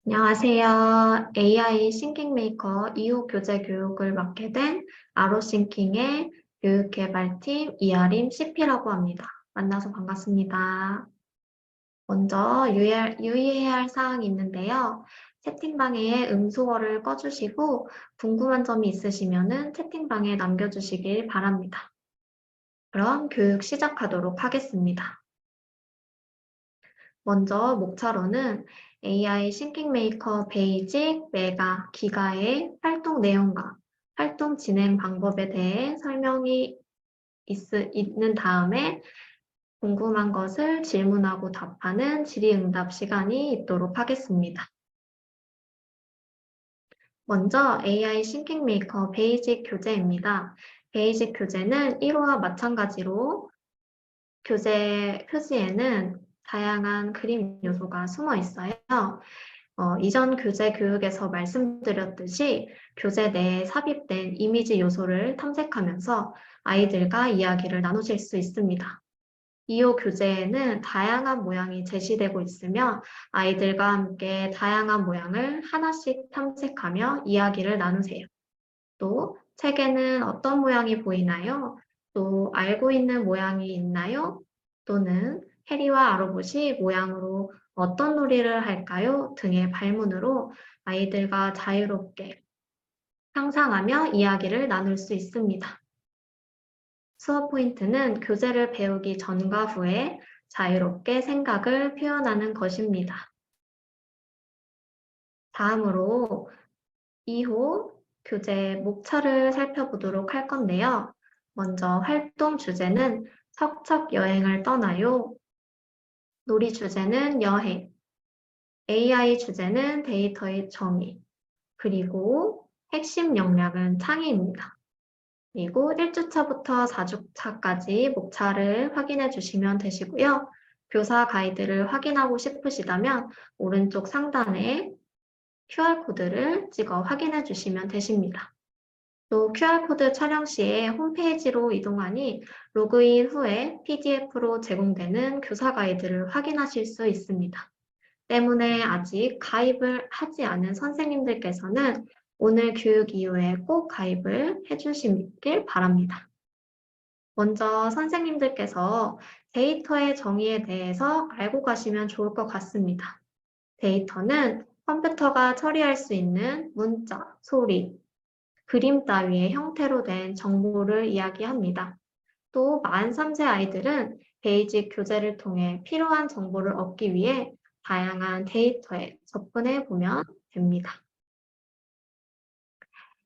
안녕하세요. AI 싱킹 메이커 2호 교재 교육을 맡게 된 아로싱킹의 교육개발팀 이아림 CP라고 합니다. 만나서 반갑습니다. 먼저 유의해야 할 사항이 있는데요. 채팅방에 음소거를 꺼주시고 궁금한 점이 있으시면 채팅방에 남겨주시길 바랍니다. 그럼 교육 시작하도록 하겠습니다. 먼저 목차로는 AI 싱킹 메이커 베이직, 메가, 기가의 활동 내용과 활동 진행 방법에 대해 설명이 있는 다음에 궁금한 것을 질문하고 답하는 질의응답 시간이 있도록 하겠습니다. 먼저 AI 싱킹 메이커 베이직 교재입니다. 베이직 교재는 1호와 마찬가지로 교재 표지에는 다양한 그림 요소가 숨어 있어요. 이전 교재 교육에서 말씀드렸듯이 교재 내에 삽입된 이미지 요소를 탐색하면서 아이들과 이야기를 나누실 수 있습니다. 2호 교재에는 다양한 모양이 제시되고 있으며 아이들과 함께 다양한 모양을 하나씩 탐색하며 이야기를 나누세요. 또 책에는 어떤 모양이 보이나요? 또 알고 있는 모양이 있나요? 또는 해리와 아로봇이 모양으로 어떤 놀이를 할까요? 등의 발문으로 아이들과 자유롭게 상상하며 이야기를 나눌 수 있습니다. 수업 포인트는 교재를 배우기 전과 후에 자유롭게 생각을 표현하는 것입니다. 다음으로 2호 교재 목차를 살펴보도록 할 건데요. 먼저 활동 주제는 척척 여행을 떠나요. 놀이 주제는 여행, AI 주제는 데이터의 정의, 그리고 핵심 역량은 창의입니다. 그리고 1주차부터 4주차까지 목차를 확인해 주시면 되시고요. 교사 가이드를 확인하고 싶으시다면 오른쪽 상단에 QR코드를 찍어 확인해 주시면 되십니다. 또 QR코드 촬영 시에 홈페이지로 이동하니 로그인 후에 PDF로 제공되는 교사 가이드를 확인하실 수 있습니다. 때문에 아직 가입을 하지 않은 선생님들께서는 오늘 교육 이후에 꼭 가입을 해주시길 바랍니다. 먼저 선생님들께서 데이터의 정의에 대해서 알고 가시면 좋을 것 같습니다. 데이터는 컴퓨터가 처리할 수 있는 문자, 소리, 그림 따위의 형태로 된 정보를 이야기합니다. 또 만 3세 아이들은 베이직 교재를 통해 필요한 정보를 얻기 위해 다양한 데이터에 접근해 보면 됩니다.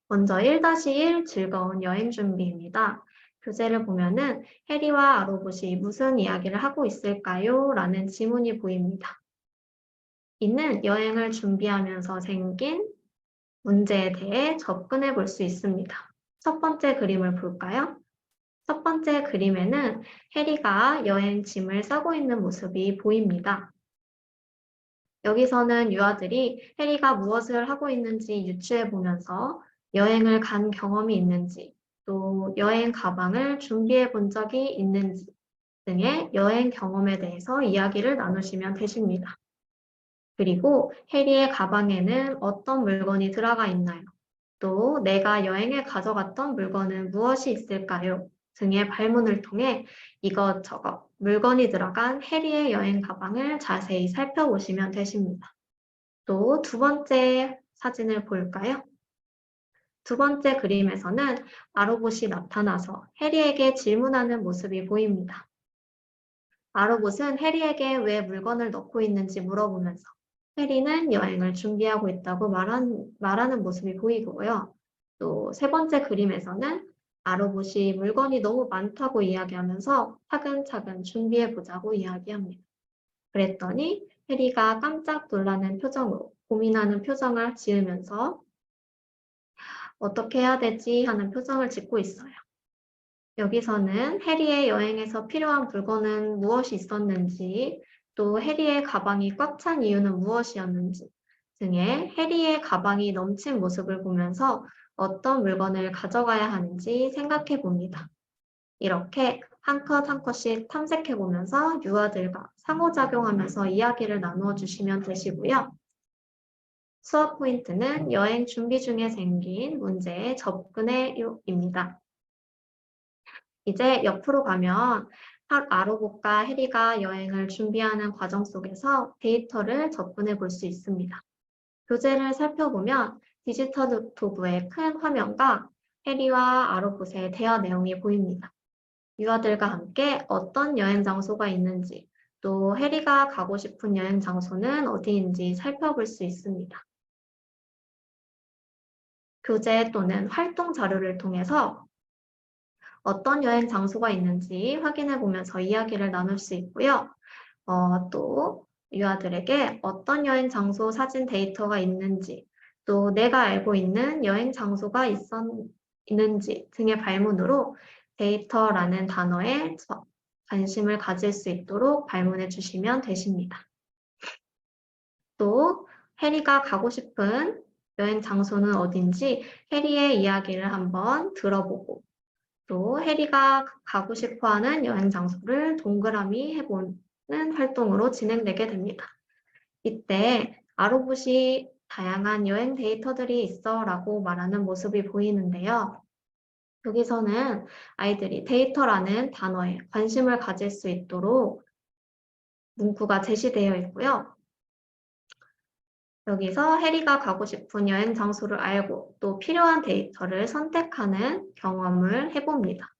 먼저 1-1 즐거운 여행 준비입니다. 교재를 보면은 해리와 아로봇이 무슨 이야기를 하고 있을까요? 라는 지문이 보입니다. 이는 여행을 준비하면서 생긴 문제에 대해 접근해 볼 수 있습니다. 첫 번째 그림을 볼까요? 첫 번째 그림에는 해리가 여행 짐을 싸고 있는 모습이 보입니다. 여기서는 유아들이 해리가 무엇을 하고 있는지 유추해 보면서 여행을 간 경험이 있는지, 또 여행 가방을 준비해 본 적이 있는지 등의 여행 경험에 대해서 이야기를 나누시면 되십니다. 그리고 해리의 가방에는 어떤 물건이 들어가 있나요? 또 내가 여행에 가져갔던 물건은 무엇이 있을까요? 등의 발문을 통해 이것저것 물건이 들어간 해리의 여행 가방을 자세히 살펴보시면 되십니다. 또 두 번째 사진을 볼까요? 두 번째 그림에서는 아로봇이 나타나서 해리에게 질문하는 모습이 보입니다. 아로봇은 해리에게 왜 물건을 넣고 있는지 물어보면서 해리는 여행을 준비하고 있다고 말하는 모습이 보이고요. 또 세 번째 그림에서는 아로봇이 물건이 너무 많다고 이야기하면서 차근차근 준비해보자고 이야기합니다. 그랬더니 해리가 깜짝 놀라는 표정으로 고민하는 표정을 지으면서 어떻게 해야 되지 하는 표정을 짓고 있어요. 여기서는 해리의 여행에서 필요한 물건은 무엇이 있었는지, 또 해리의 가방이 꽉 찬 이유는 무엇이었는지 등의 해리의 가방이 넘친 모습을 보면서 어떤 물건을 가져가야 하는지 생각해 봅니다. 이렇게 한 컷 한 컷씩 탐색해 보면서 유아들과 상호작용하면서 이야기를 나누어 주시면 되시고요. 수업 포인트는 여행 준비 중에 생긴 문제에 접근해요입니다. 이제 옆으로 가면 아로복과 해리가 여행을 준비하는 과정 속에서 데이터를 접근해 볼 수 있습니다. 교재를 살펴보면 디지털 도구의 큰 화면과 해리와 아로봇의 대화 내용이 보입니다. 유아들과 함께 어떤 여행 장소가 있는지, 또 해리가 가고 싶은 여행 장소는 어디인지 살펴볼 수 있습니다. 교재 또는 활동 자료를 통해서 어떤 여행 장소가 있는지 확인해 보면서 이야기를 나눌 수 있고요. 또 유아들에게 어떤 여행 장소 사진 데이터가 있는지, 또 내가 알고 있는 여행 장소가 있는지 등의 발문으로 데이터라는 단어에 관심을 가질 수 있도록 발문해 주시면 되십니다. 또 해리가 가고 싶은 여행 장소는 어딘지 해리의 이야기를 한번 들어보고, 또 해리가 가고 싶어하는 여행 장소를 동그라미 해보는 활동으로 진행되게 됩니다. 이때 아로봇이 다양한 여행 데이터들이 있어 라고 말하는 모습이 보이는데요. 여기서는 아이들이 데이터라는 단어에 관심을 가질 수 있도록 문구가 제시되어 있고요. 여기서 해리가 가고 싶은 여행 장소를 알고 또 필요한 데이터를 선택하는 경험을 해봅니다.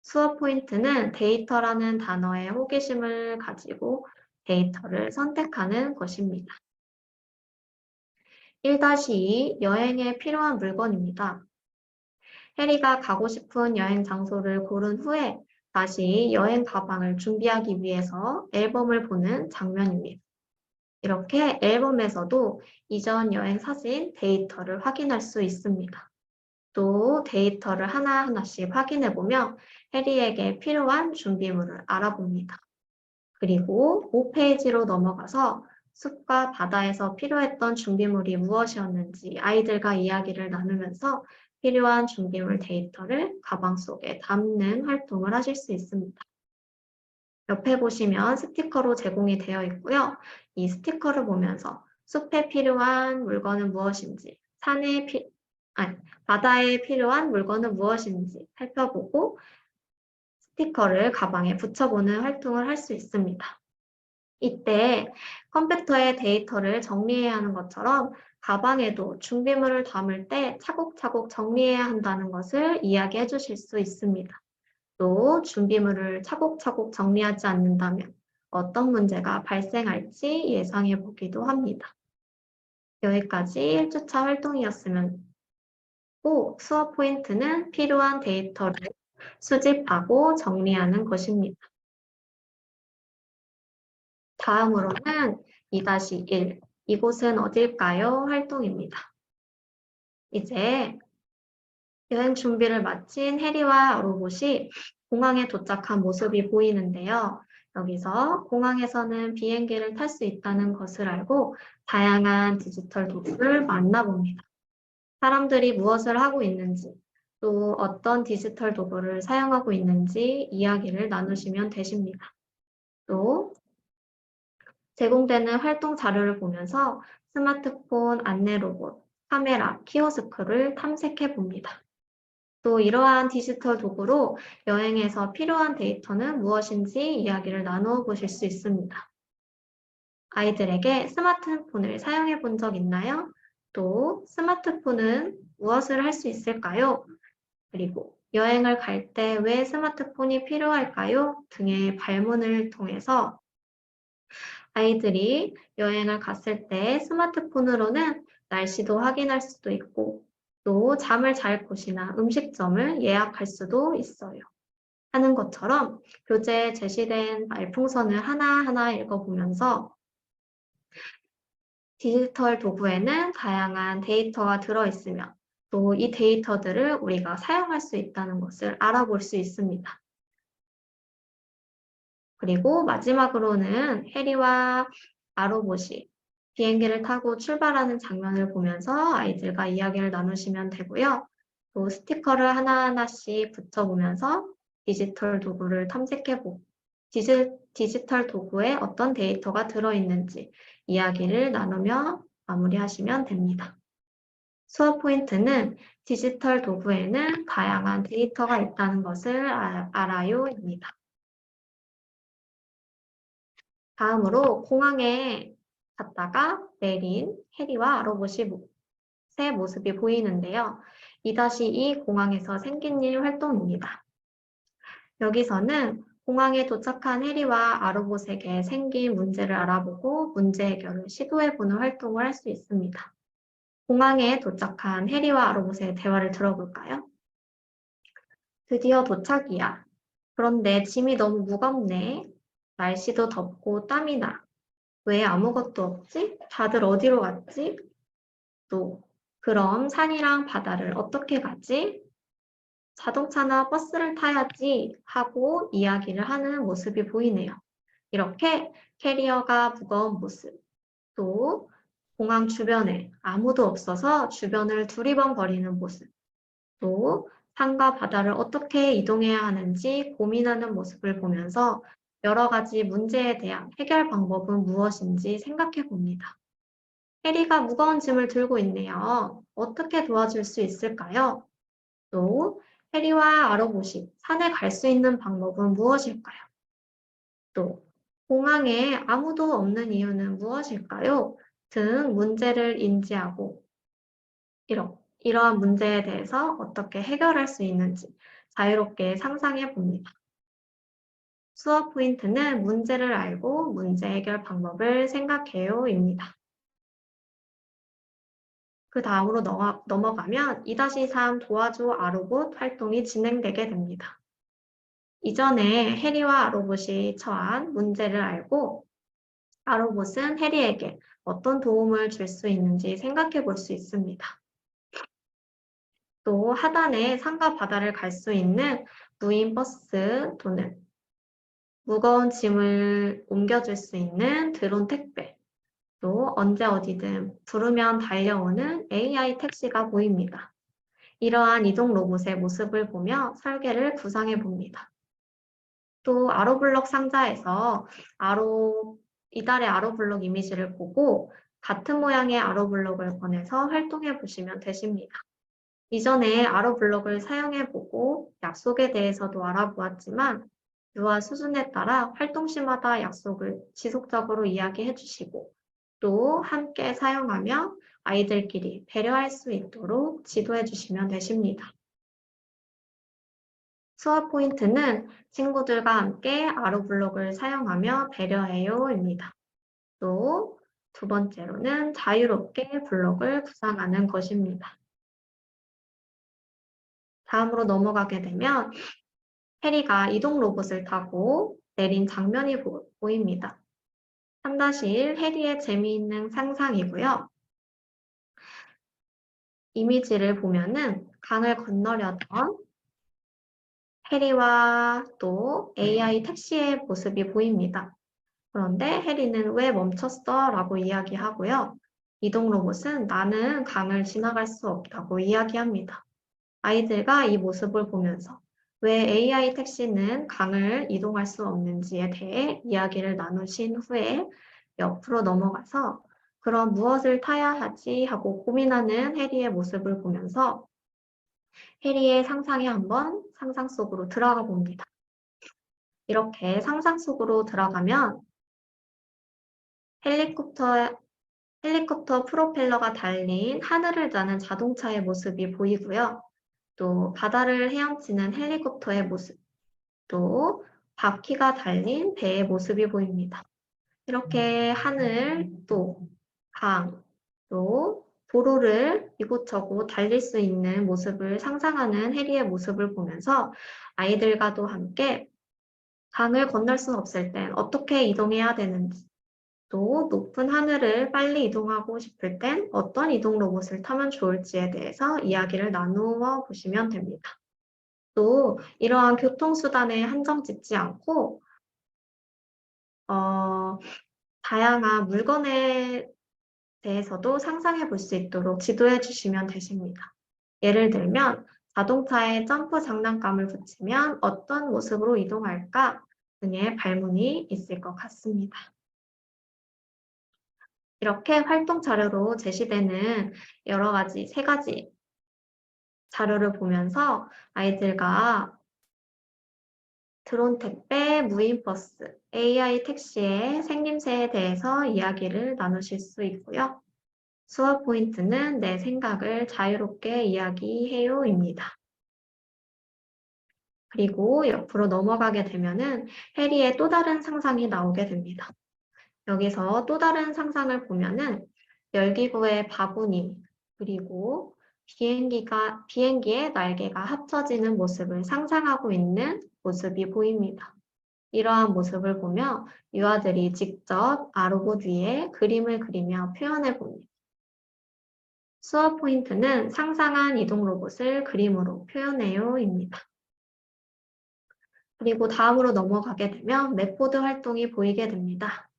수업 포인트는 데이터라는 단어에 호기심을 가지고 데이터를 선택하는 것입니다. 1-2 여행에 필요한 물건입니다. 해리가 가고 싶은 여행 장소를 고른 후에 다시 여행 가방을 준비하기 위해서 앨범을 보는 장면입니다. 이렇게 앨범에서도 이전 여행 사진 데이터를 확인할 수 있습니다. 또 데이터를 하나하나씩 확인해보며 해리에게 필요한 준비물을 알아봅니다. 그리고 5페이지로 넘어가서 숲과 바다에서 필요했던 준비물이 무엇이었는지 아이들과 이야기를 나누면서 필요한 준비물 데이터를 가방 속에 담는 활동을 하실 수 있습니다. 옆에 보시면 스티커로 제공이 되어 있고요. 이 스티커를 보면서 숲에 필요한 물건은 무엇인지, 바다에 필요한 물건은 무엇인지 살펴보고 스티커를 가방에 붙여보는 활동을 할 수 있습니다. 이때 컴퓨터에 데이터를 정리해야 하는 것처럼 가방에도 준비물을 담을 때 차곡차곡 정리해야 한다는 것을 이야기해 주실 수 있습니다. 또 준비물을 차곡차곡 정리하지 않는다면 어떤 문제가 발생할지 예상해 보기도 합니다. 여기까지 1주차 활동이었으면 수업 포인트는 필요한 데이터를 수집하고 정리하는 것입니다. 다음으로는 2-1 이곳은 어딜까요? 활동입니다. 이제 여행 준비를 마친 해리와 로봇이 공항에 도착한 모습이 보이는데요. 여기서 공항에서는 비행기를 탈 수 있다는 것을 알고 다양한 디지털 도구를 만나봅니다. 사람들이 무엇을 하고 있는지, 또 어떤 디지털 도구를 사용하고 있는지 이야기를 나누시면 되십니다. 또 제공되는 활동 자료를 보면서 스마트폰 안내 로봇, 카메라, 키오스크를 탐색해 봅니다. 또 이러한 디지털 도구로 여행에서 필요한 데이터는 무엇인지 이야기를 나누어 보실 수 있습니다. 아이들에게 스마트폰을 사용해 본 적 있나요? 또 스마트폰은 무엇을 할 수 있을까요? 그리고 여행을 갈 때 왜 스마트폰이 필요할까요? 등의 발문을 통해서 아이들이 여행을 갔을 때 스마트폰으로는 날씨도 확인할 수도 있고 또 잠을 잘 곳이나 음식점을 예약할 수도 있어요. 하는 것처럼 교재에 제시된 말풍선을 하나하나 읽어보면서 디지털 도구에는 다양한 데이터가 들어있으며 또 이 데이터들을 우리가 사용할 수 있다는 것을 알아볼 수 있습니다. 그리고 마지막으로는 해리와 아로봇이 비행기를 타고 출발하는 장면을 보면서 아이들과 이야기를 나누시면 되고요. 또 디지털 디지털 도구에 어떤 데이터가 들어있는지 이야기를 나누며 마무리하시면 됩니다. 수업 포인트는 디지털 도구에는 다양한 데이터가 있다는 것을 알아요입니다. 다음으로 공항에 갔다가 내린 해리와 로봇의 모습이 보이는데요. 2-2 공항에서 생긴 일 활동입니다. 여기서는 공항에 도착한 해리와 아로봇에게 생긴 문제를 알아보고 문제 해결을 시도해보는 활동을 할 수 있습니다. 공항에 도착한 해리와 아로봇의 대화를 들어볼까요? 드디어 도착이야. 그런데 짐이 너무 무겁네. 날씨도 덥고 땀이 나. 왜 아무것도 없지? 다들 어디로 갔지? 또, 그럼 산이랑 바다를 어떻게 가지? 자동차나 버스를 타야지 하고 이야기를 하는 모습이 보이네요. 이렇게 캐리어가 무거운 모습, 또 공항 주변에 아무도 없어서 주변을 두리번거리는 모습, 또 산과 바다를 어떻게 이동해야 하는지 고민하는 모습을 보면서 여러 가지 문제에 대한 해결 방법은 무엇인지 생각해 봅니다. 해리가 무거운 짐을 들고 있네요. 어떻게 도와줄 수 있을까요? 또 해리와 아로봇이 산에 갈 수 있는 방법은 무엇일까요? 또 공항에 아무도 없는 이유는 무엇일까요? 등 문제를 인지하고 이러한 문제에 대해서 어떻게 해결할 수 있는지 자유롭게 상상해 봅니다. 수업 포인트는 문제를 알고 문제 해결 방법을 생각해요입니다. 그 다음으로 넘어가면 2-3 도와줘 아로봇 활동이 진행되게 됩니다. 이전에 해리와 아로봇이 처한 문제를 알고 아로봇은 해리에게 어떤 도움을 줄 수 있는지 생각해 볼 수 있습니다. 또 하단에 산과 바다를 갈 수 있는 무인 버스 또는 무거운 짐을 옮겨줄 수 있는 드론 택배, 또 언제 어디든 부르면 달려오는 AI 택시가 보입니다. 이러한 이동 로봇의 모습을 보며 설계를 구상해 봅니다. 또 아로블록 상자에서 이달의 아로블록 이미지를 보고 같은 모양의 아로블록을 꺼내서 활동해 보시면 되십니다. 이전에 아로블록을 사용해 보고 약속에 대해서도 알아보았지만 유아 수준에 따라 활동 시마다 약속을 지속적으로 이야기해 주시고 또 함께 사용하며 아이들끼리 배려할 수 있도록 지도해 주시면 되십니다. 수업 포인트는 친구들과 함께 아로블록을 사용하며 배려해요입니다. 또 두 번째로는 자유롭게 블록을 구상하는 것입니다. 다음으로 넘어가게 되면 해리가 이동 로봇을 타고 내린 장면이 보입니다. 3-1 해리의 재미있는 상상이고요. 이미지를 보면은 강을 건너려던 해리와 또 AI 택시의 모습이 보입니다. 그런데 해리는 왜 멈췄어? 라고 이야기하고요. 이동 로봇은 나는 강을 지나갈 수 없다고 이야기합니다. 아이들과 이 모습을 보면서 왜 AI 택시는 강을 이동할 수 없는지에 대해 이야기를 나누신 후에 옆으로 넘어가서 그럼 무엇을 타야 하지 하고 고민하는 해리의 모습을 보면서 해리의 상상에 한번 상상 속으로 들어가 봅니다. 이렇게 상상 속으로 들어가면 헬리콥터 프로펠러가 달린 하늘을 나는 자동차의 모습이 보이고요. 또 바다를 헤엄치는 헬리콥터의 모습, 또 바퀴가 달린 배의 모습이 보입니다. 이렇게 하늘, 또 강, 또 도로를 이곳저곳 달릴 수 있는 모습을 상상하는 해리의 모습을 보면서 아이들과도 함께 강을 건널 수 없을 땐 어떻게 이동해야 되는지, 또 높은 하늘을 빨리 이동하고 싶을 땐 어떤 이동 로봇을 타면 좋을지에 대해서 이야기를 나누어 보시면 됩니다. 또 이러한 교통수단에 한정 짓지 않고 다양한 물건에 대해서도 상상해 볼 수 있도록 지도해 주시면 되십니다. 예를 들면 자동차에 점프 장난감을 붙이면 어떤 모습으로 이동할까? 등의 발문이 있을 것 같습니다. 이렇게 활동 자료로 제시되는 여러 가지, 3가지 자료를 보면서 아이들과 드론 택배, 무인 버스, AI 택시의 생김새에 대해서 이야기를 나누실 수 있고요. 수업 포인트는 내 생각을 자유롭게 이야기해요입니다. 그리고 옆으로 넘어가게 되면은 해리의 또 다른 상상이 나오게 됩니다. 여기서 또 다른 상상을 보면은 열기구의 바구니, 그리고 비행기의 날개가 합쳐지는 모습을 상상하고 있는 모습이 보입니다. 이러한 모습을 보며 유아들이 직접 아로봇 위에 그림을 그리며 표현해 봅니다. 수업 포인트는 상상한 이동 로봇을 그림으로 표현해요입니다. 그리고 다음으로 넘어가게 되면 맵보드 활동이 보이게 됩니다.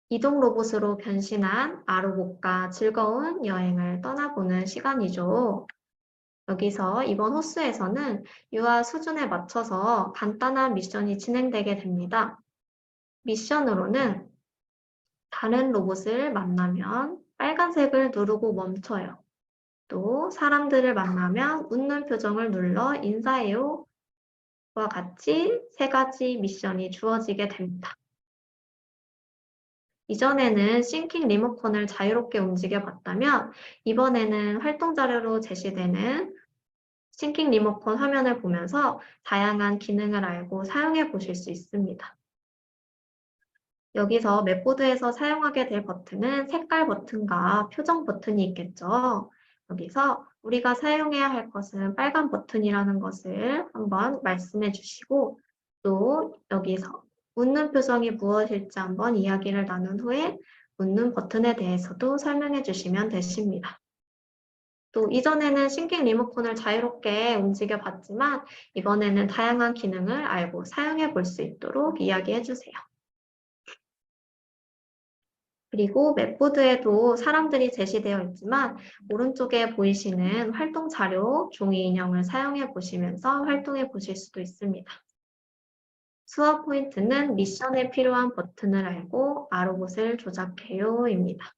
이동 로봇으로 변신한 아로봇과 즐거운 여행을 떠나보는 시간이죠. 여기서 이번 호수에서는 유아 수준에 맞춰서 간단한 미션이 진행되게 됩니다. 미션으로는 다른 로봇을 만나면 빨간색을 누르고 멈춰요. 또 사람들을 만나면 웃는 표정을 눌러 인사해요. 와 같이 3가지 미션이 주어지게 됩니다. 이전에는 싱킹 리모컨을 자유롭게 움직여 봤다면 이번에는 활동 자료로 제시되는 싱킹 리모컨 화면을 보면서 다양한 기능을 알고 사용해 보실 수 있습니다. 여기서 맵보드에서 사용하게 될 버튼은 색깔 버튼과 표정 버튼이 있겠죠. 여기서 우리가 사용해야 할 것은 빨간 버튼이라는 것을 한번 말씀해 주시고 또 여기서 웃는 표정이 무엇일지 한번 이야기를 나눈 후에 웃는 버튼에 대해서도 설명해 주시면 되십니다. 또 이전에는 싱킹 리모컨을 자유롭게 움직여 봤지만 이번에는 다양한 기능을 알고 사용해 볼 수 있도록 이야기해 주세요. 그리고 맵보드에도 사람들이 제시되어 있지만 오른쪽에 보이시는 활동 자료 종이 인형을 사용해 보시면서 활동해 보실 수도 있습니다. 수업 포인트는 미션에 필요한 버튼을 알고 아로봇을 조작해요입니다.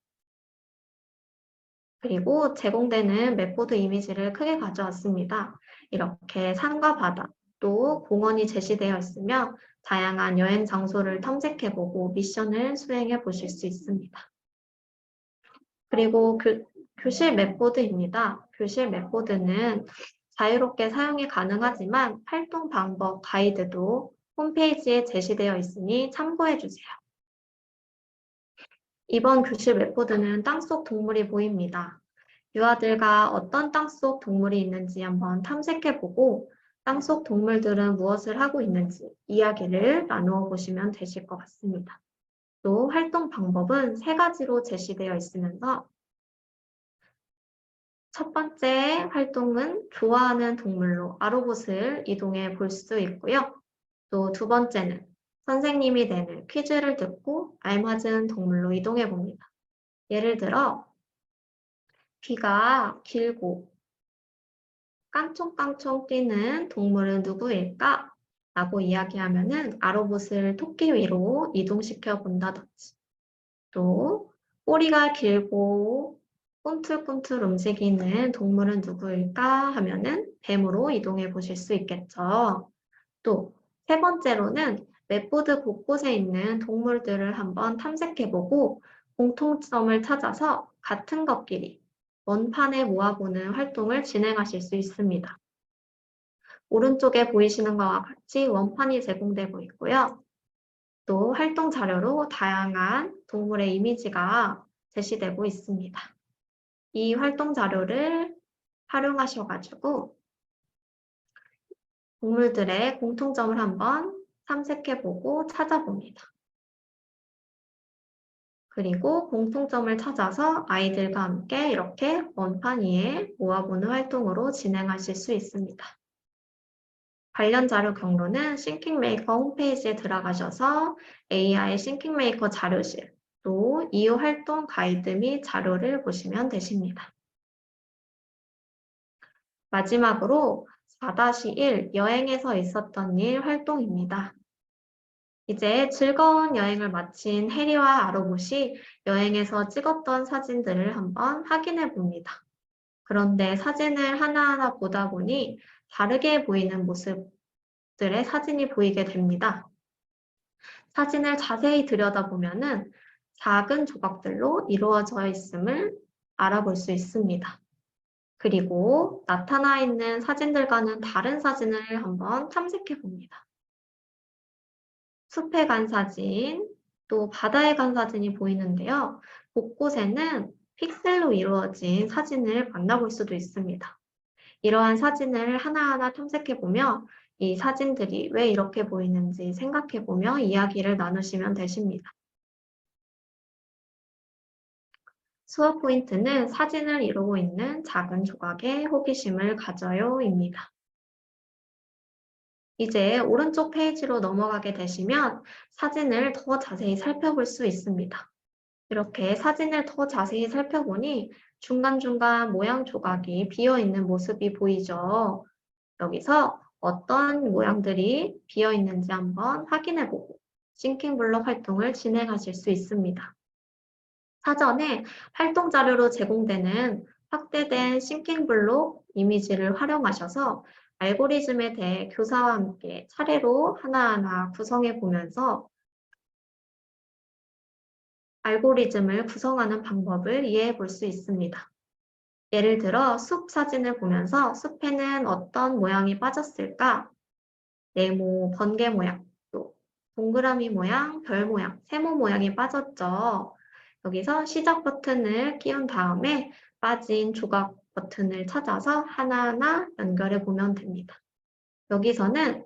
그리고 제공되는 맵보드 이미지를 크게 가져왔습니다. 이렇게 산과 바다, 또 공원이 제시되어 있으며 다양한 여행 장소를 탐색해보고 미션을 수행해 보실 수 있습니다. 그리고 교실 맵보드입니다. 교실 맵보드는 자유롭게 사용이 가능하지만 활동 방법 가이드도 홈페이지에 제시되어 있으니 참고해 주세요. 이번 교실 맵보드는 땅속 동물이 보입니다. 유아들과 어떤 땅속 동물이 있는지 한번 탐색해보고 땅속 동물들은 무엇을 하고 있는지 이야기를 나누어 보시면 되실 것 같습니다. 또 활동 방법은 3가지로 제시되어 있으면서 첫 번째 활동은 좋아하는 동물로 아로봇을 이동해 볼 수 있고요. 또 2번째는 선생님이 내는 퀴즈를 듣고 알맞은 동물로 이동해 봅니다. 예를 들어 귀가 길고 깡총깡총 뛰는 동물은 누구일까? 라고 이야기하면은 아로봇을 토끼 위로 이동시켜 본다든지 또 꼬리가 길고 꿈틀꿈틀 움직이는 동물은 누구일까 하면은 뱀으로 이동해 보실 수 있겠죠. 또 3번째로는 맵보드 곳곳에 있는 동물들을 한번 탐색해보고 공통점을 찾아서 같은 것끼리 원판에 모아보는 활동을 진행하실 수 있습니다. 오른쪽에 보이시는 것과 같이 원판이 제공되고 있고요. 또 활동 자료로 다양한 동물의 이미지가 제시되고 있습니다. 이 활동 자료를 활용하셔가지고 동물들의 공통점을 한번 탐색해보고 찾아봅니다. 그리고 공통점을 찾아서 아이들과 함께 이렇게 원판 위에 모아보는 활동으로 진행하실 수 있습니다. 관련 자료 경로는 싱킹메이커 홈페이지에 들어가셔서 AI 싱킹메이커 자료실, 또 이후 활동 가이드 및 자료를 보시면 되십니다. 마지막으로 4-1 여행에서 있었던 일 활동입니다. 이제 즐거운 여행을 마친 해리와 아로봇이 여행에서 찍었던 사진들을 한번 확인해 봅니다. 그런데 사진을 하나하나 보다 보니 다르게 보이는 모습들의 사진이 보이게 됩니다. 사진을 자세히 들여다보면은 작은 조각들로 이루어져 있음을 알아볼 수 있습니다. 그리고 나타나 있는 사진들과는 다른 사진을 한번 탐색해 봅니다. 숲에 간 사진, 또 바다에 간 사진이 보이는데요. 곳곳에는 픽셀로 이루어진 사진을 만나볼 수도 있습니다. 이러한 사진을 하나하나 탐색해 보며 이 사진들이 왜 이렇게 보이는지 생각해 보며 이야기를 나누시면 되십니다. 수업 포인트는 사진을 이루고 있는 작은 조각에 호기심을 가져요입니다. 이제 오른쪽 페이지로 넘어가게 되시면 사진을 더 자세히 살펴볼 수 있습니다. 이렇게 사진을 더 자세히 살펴보니 중간중간 모양 조각이 비어있는 모습이 보이죠. 여기서 어떤 모양들이 비어있는지 한번 확인해보고 싱킹블록 활동을 진행하실 수 있습니다. 사전에 활동 자료로 제공되는 확대된 싱킹블록 이미지를 활용하셔서 알고리즘에 대해 교사와 함께 차례로 하나하나 구성해 보면서 알고리즘을 구성하는 방법을 이해해 볼 수 있습니다. 예를 들어 숲 사진을 보면서 숲에는 어떤 모양이 빠졌을까? 네모, 번개 모양, 또 동그라미 모양, 별 모양, 세모 모양이 빠졌죠. 여기서 시작 버튼을 끼운 다음에 빠진 조각 버튼을 찾아서 하나하나 연결해 보면 됩니다. 여기서는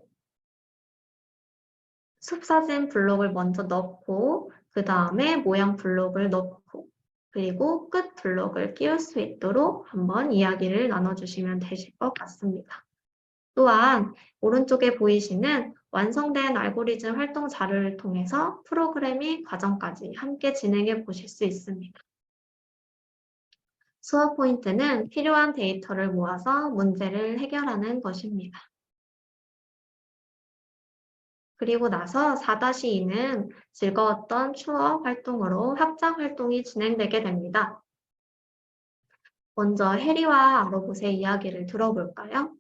숲 사진 블록을 먼저 넣고 그 다음에 모양 블록을 넣고 그리고 끝 블록을 끼울 수 있도록 한번 이야기를 나눠주시면 되실 것 같습니다. 또한 오른쪽에 보이시는 완성된 알고리즘 활동 자료를 통해서 프로그래밍 과정까지 함께 진행해 보실 수 있습니다. 수업 포인트는 필요한 데이터를 모아서 문제를 해결하는 것입니다. 그리고 나서 4-2는 즐거웠던 추억 활동으로 확장 활동이 진행되게 됩니다. 먼저 해리와 아로봇의 이야기를 들어볼까요?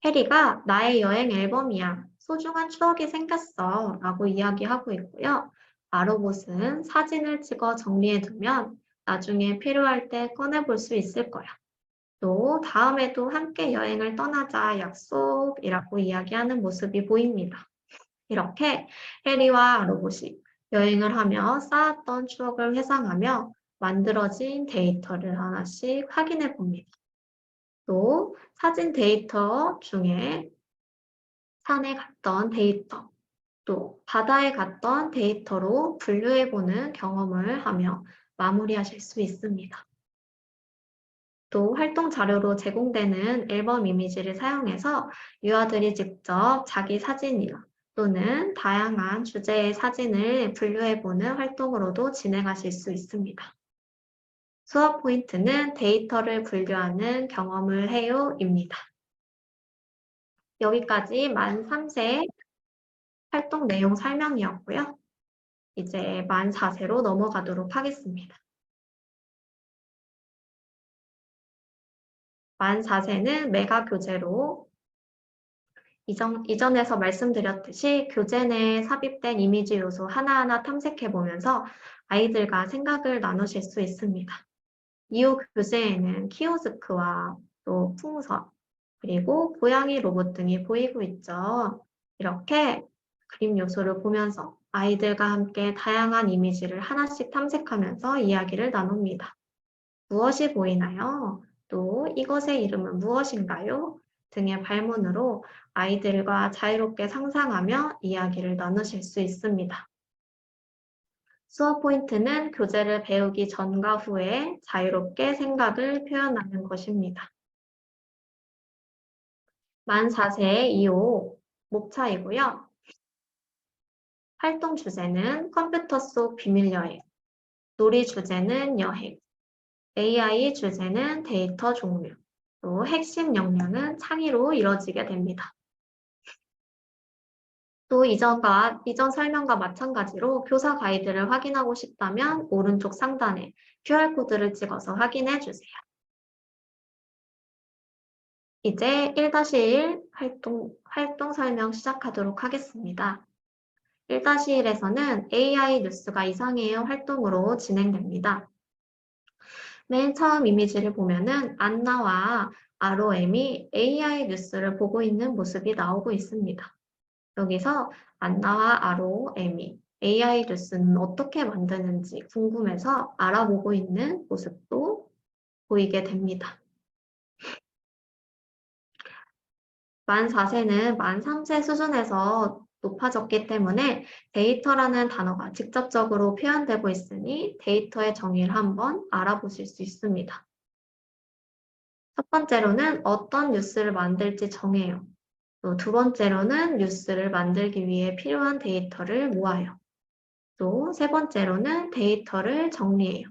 해리가 나의 여행 앨범이야. 소중한 추억이 생겼어. 라고 이야기하고 있고요. 아로봇은 사진을 찍어 정리해두면 나중에 필요할 때 꺼내볼 수 있을 거야. 또 다음에도 함께 여행을 떠나자 약속이라고 이야기하는 모습이 보입니다. 이렇게 해리와 아로봇이 여행을 하며 쌓았던 추억을 회상하며 만들어진 데이터를 하나씩 확인해 봅니다. 또 사진 데이터 중에 산에 갔던 데이터, 또 바다에 갔던 데이터로 분류해보는 경험을 하며 마무리하실 수 있습니다. 또 활동 자료로 제공되는 앨범 이미지를 사용해서 유아들이 직접 자기 사진이나 또는 다양한 주제의 사진을 분류해보는 활동으로도 진행하실 수 있습니다. 수업 포인트는 데이터를 분류하는 경험을 해요입니다. 여기까지 만 3세 활동 내용 설명이었고요. 이제 만 4세로 넘어가도록 하겠습니다. 만 4세는 메가 교재로 이전에서 말씀드렸듯이 교재 내에 삽입된 이미지 요소 하나하나 탐색해보면서 아이들과 생각을 나누실 수 있습니다. 이후 교재에는 키오스크와 또 풍선, 그리고 고양이 로봇 등이 보이고 있죠. 이렇게 그림 요소를 보면서 아이들과 함께 다양한 이미지를 하나씩 탐색하면서 이야기를 나눕니다. 무엇이 보이나요? 또 이것의 이름은 무엇인가요? 등의 발문으로 아이들과 자유롭게 상상하며 이야기를 나누실 수 있습니다. 수업 포인트는 교재를 배우기 전과 후에 자유롭게 생각을 표현하는 것입니다. 만 4세 2호 목차이고요. 활동 주제는 컴퓨터 속 비밀 여행, 놀이 주제는 여행, AI 주제는 데이터 종류, 또 핵심 역량은 창의로 이뤄지게 됩니다. 또 이전 설명과 마찬가지로 교사 가이드를 확인하고 싶다면 오른쪽 상단에 QR코드를 찍어서 확인해 주세요. 이제 1-1 활동 설명 시작하도록 하겠습니다. 1-1에서는 AI 뉴스가 이상해요 활동으로 진행됩니다. 맨 처음 이미지를 보면은 안나와 ROM이 AI 뉴스를 보고 있는 모습이 나오고 있습니다. 여기서 안나와 ROM이 AI 뉴스는 어떻게 만드는지 궁금해서 알아보고 있는 모습도 보이게 됩니다. 만 4세는 만 3세 수준에서 높아졌기 때문에 데이터라는 단어가 직접적으로 표현되고 있으니 데이터의 정의를 한번 알아보실 수 있습니다. 첫 번째로는 어떤 뉴스를 만들지 정해요. 또 두 번째로는 뉴스를 만들기 위해 필요한 데이터를 모아요. 또 세 번째로는 데이터를 정리해요.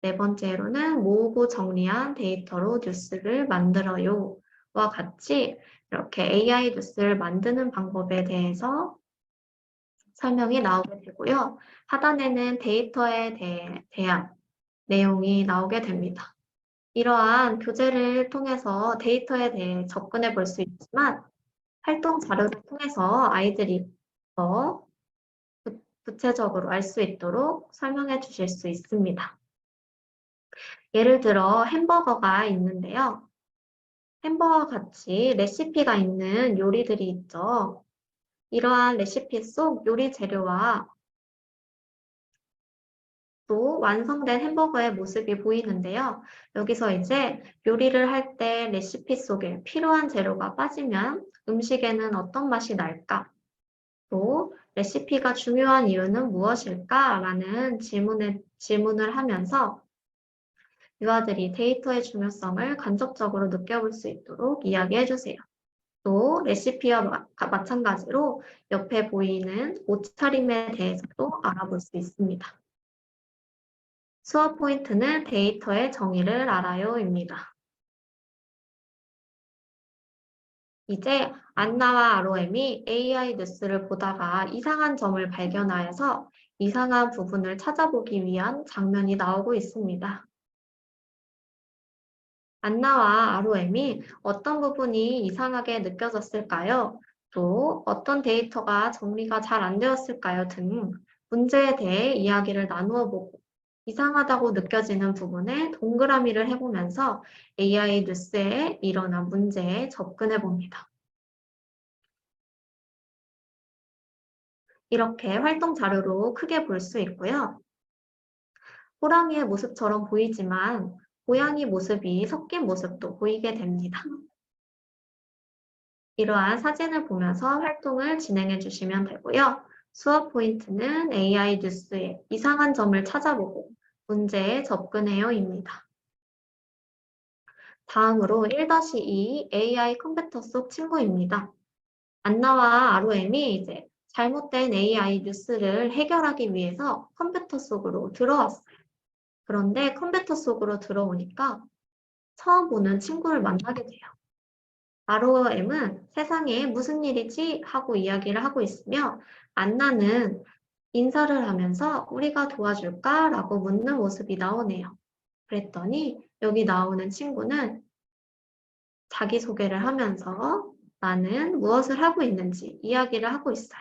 네 번째로는 모으고 정리한 데이터로 뉴스를 만들어요. 와 같이 이렇게 AI 뉴스를 만드는 방법에 대해서 설명이 나오게 되고요. 하단에는 데이터에 대한 내용이 나오게 됩니다. 이러한 교재를 통해서 데이터에 대해 접근해 볼 수 있지만 활동 자료를 통해서 아이들이 더 구체적으로 알 수 있도록 설명해 주실 수 있습니다. 예를 들어 햄버거가 있는데요. 햄버거 같이 레시피가 있는 요리들이 있죠. 이러한 레시피 속 요리 재료와 또 완성된 햄버거의 모습이 보이는데요. 여기서 이제 요리를 할 때 레시피 속에 필요한 재료가 빠지면 음식에는 어떤 맛이 날까? 또 레시피가 중요한 이유는 무엇일까? 라는 질문을 하면서 유아들이 데이터의 중요성을 간접적으로 느껴볼 수 있도록 이야기해 주세요. 또 레시피와 마찬가지로 옆에 보이는 옷차림에 대해서도 알아볼 수 있습니다. 수업 포인트는 데이터의 정의를 알아요입니다. 이제 안나와 ROM이 AI 뉴스를 보다가 이상한 점을 발견하여서 이상한 부분을 찾아보기 위한 장면이 나오고 있습니다. 안나와 ROM이 어떤 부분이 이상하게 느껴졌을까요? 또 어떤 데이터가 정리가 잘 안 되었을까요? 등 문제에 대해 이야기를 나누어 보고 이상하다고 느껴지는 부분에 동그라미를 해보면서 AI 뉴스에 일어난 문제에 접근해 봅니다. 이렇게 활동 자료로 크게 볼 수 있고요. 호랑이의 모습처럼 보이지만 고양이 모습이 섞인 모습도 보이게 됩니다. 이러한 사진을 보면서 활동을 진행해 주시면 되고요. 수업 포인트는 AI 뉴스의 이상한 점을 찾아보고 문제에 접근해요입니다. 다음으로 1-2 AI 컴퓨터 속 친구입니다. 안나와 ROM이 이제 잘못된 AI 뉴스를 해결하기 위해서 컴퓨터 속으로 들어왔어요. 그런데 컴퓨터 속으로 들어오니까 처음 보는 친구를 만나게 돼요. ROM은 세상에 무슨 일이지? 하고 이야기를 하고 있으며 안나는 인사를 하면서 우리가 도와줄까? 라고 묻는 모습이 나오네요. 그랬더니 여기 나오는 친구는 자기소개를 하면서 나는 무엇을 하고 있는지 이야기를 하고 있어요.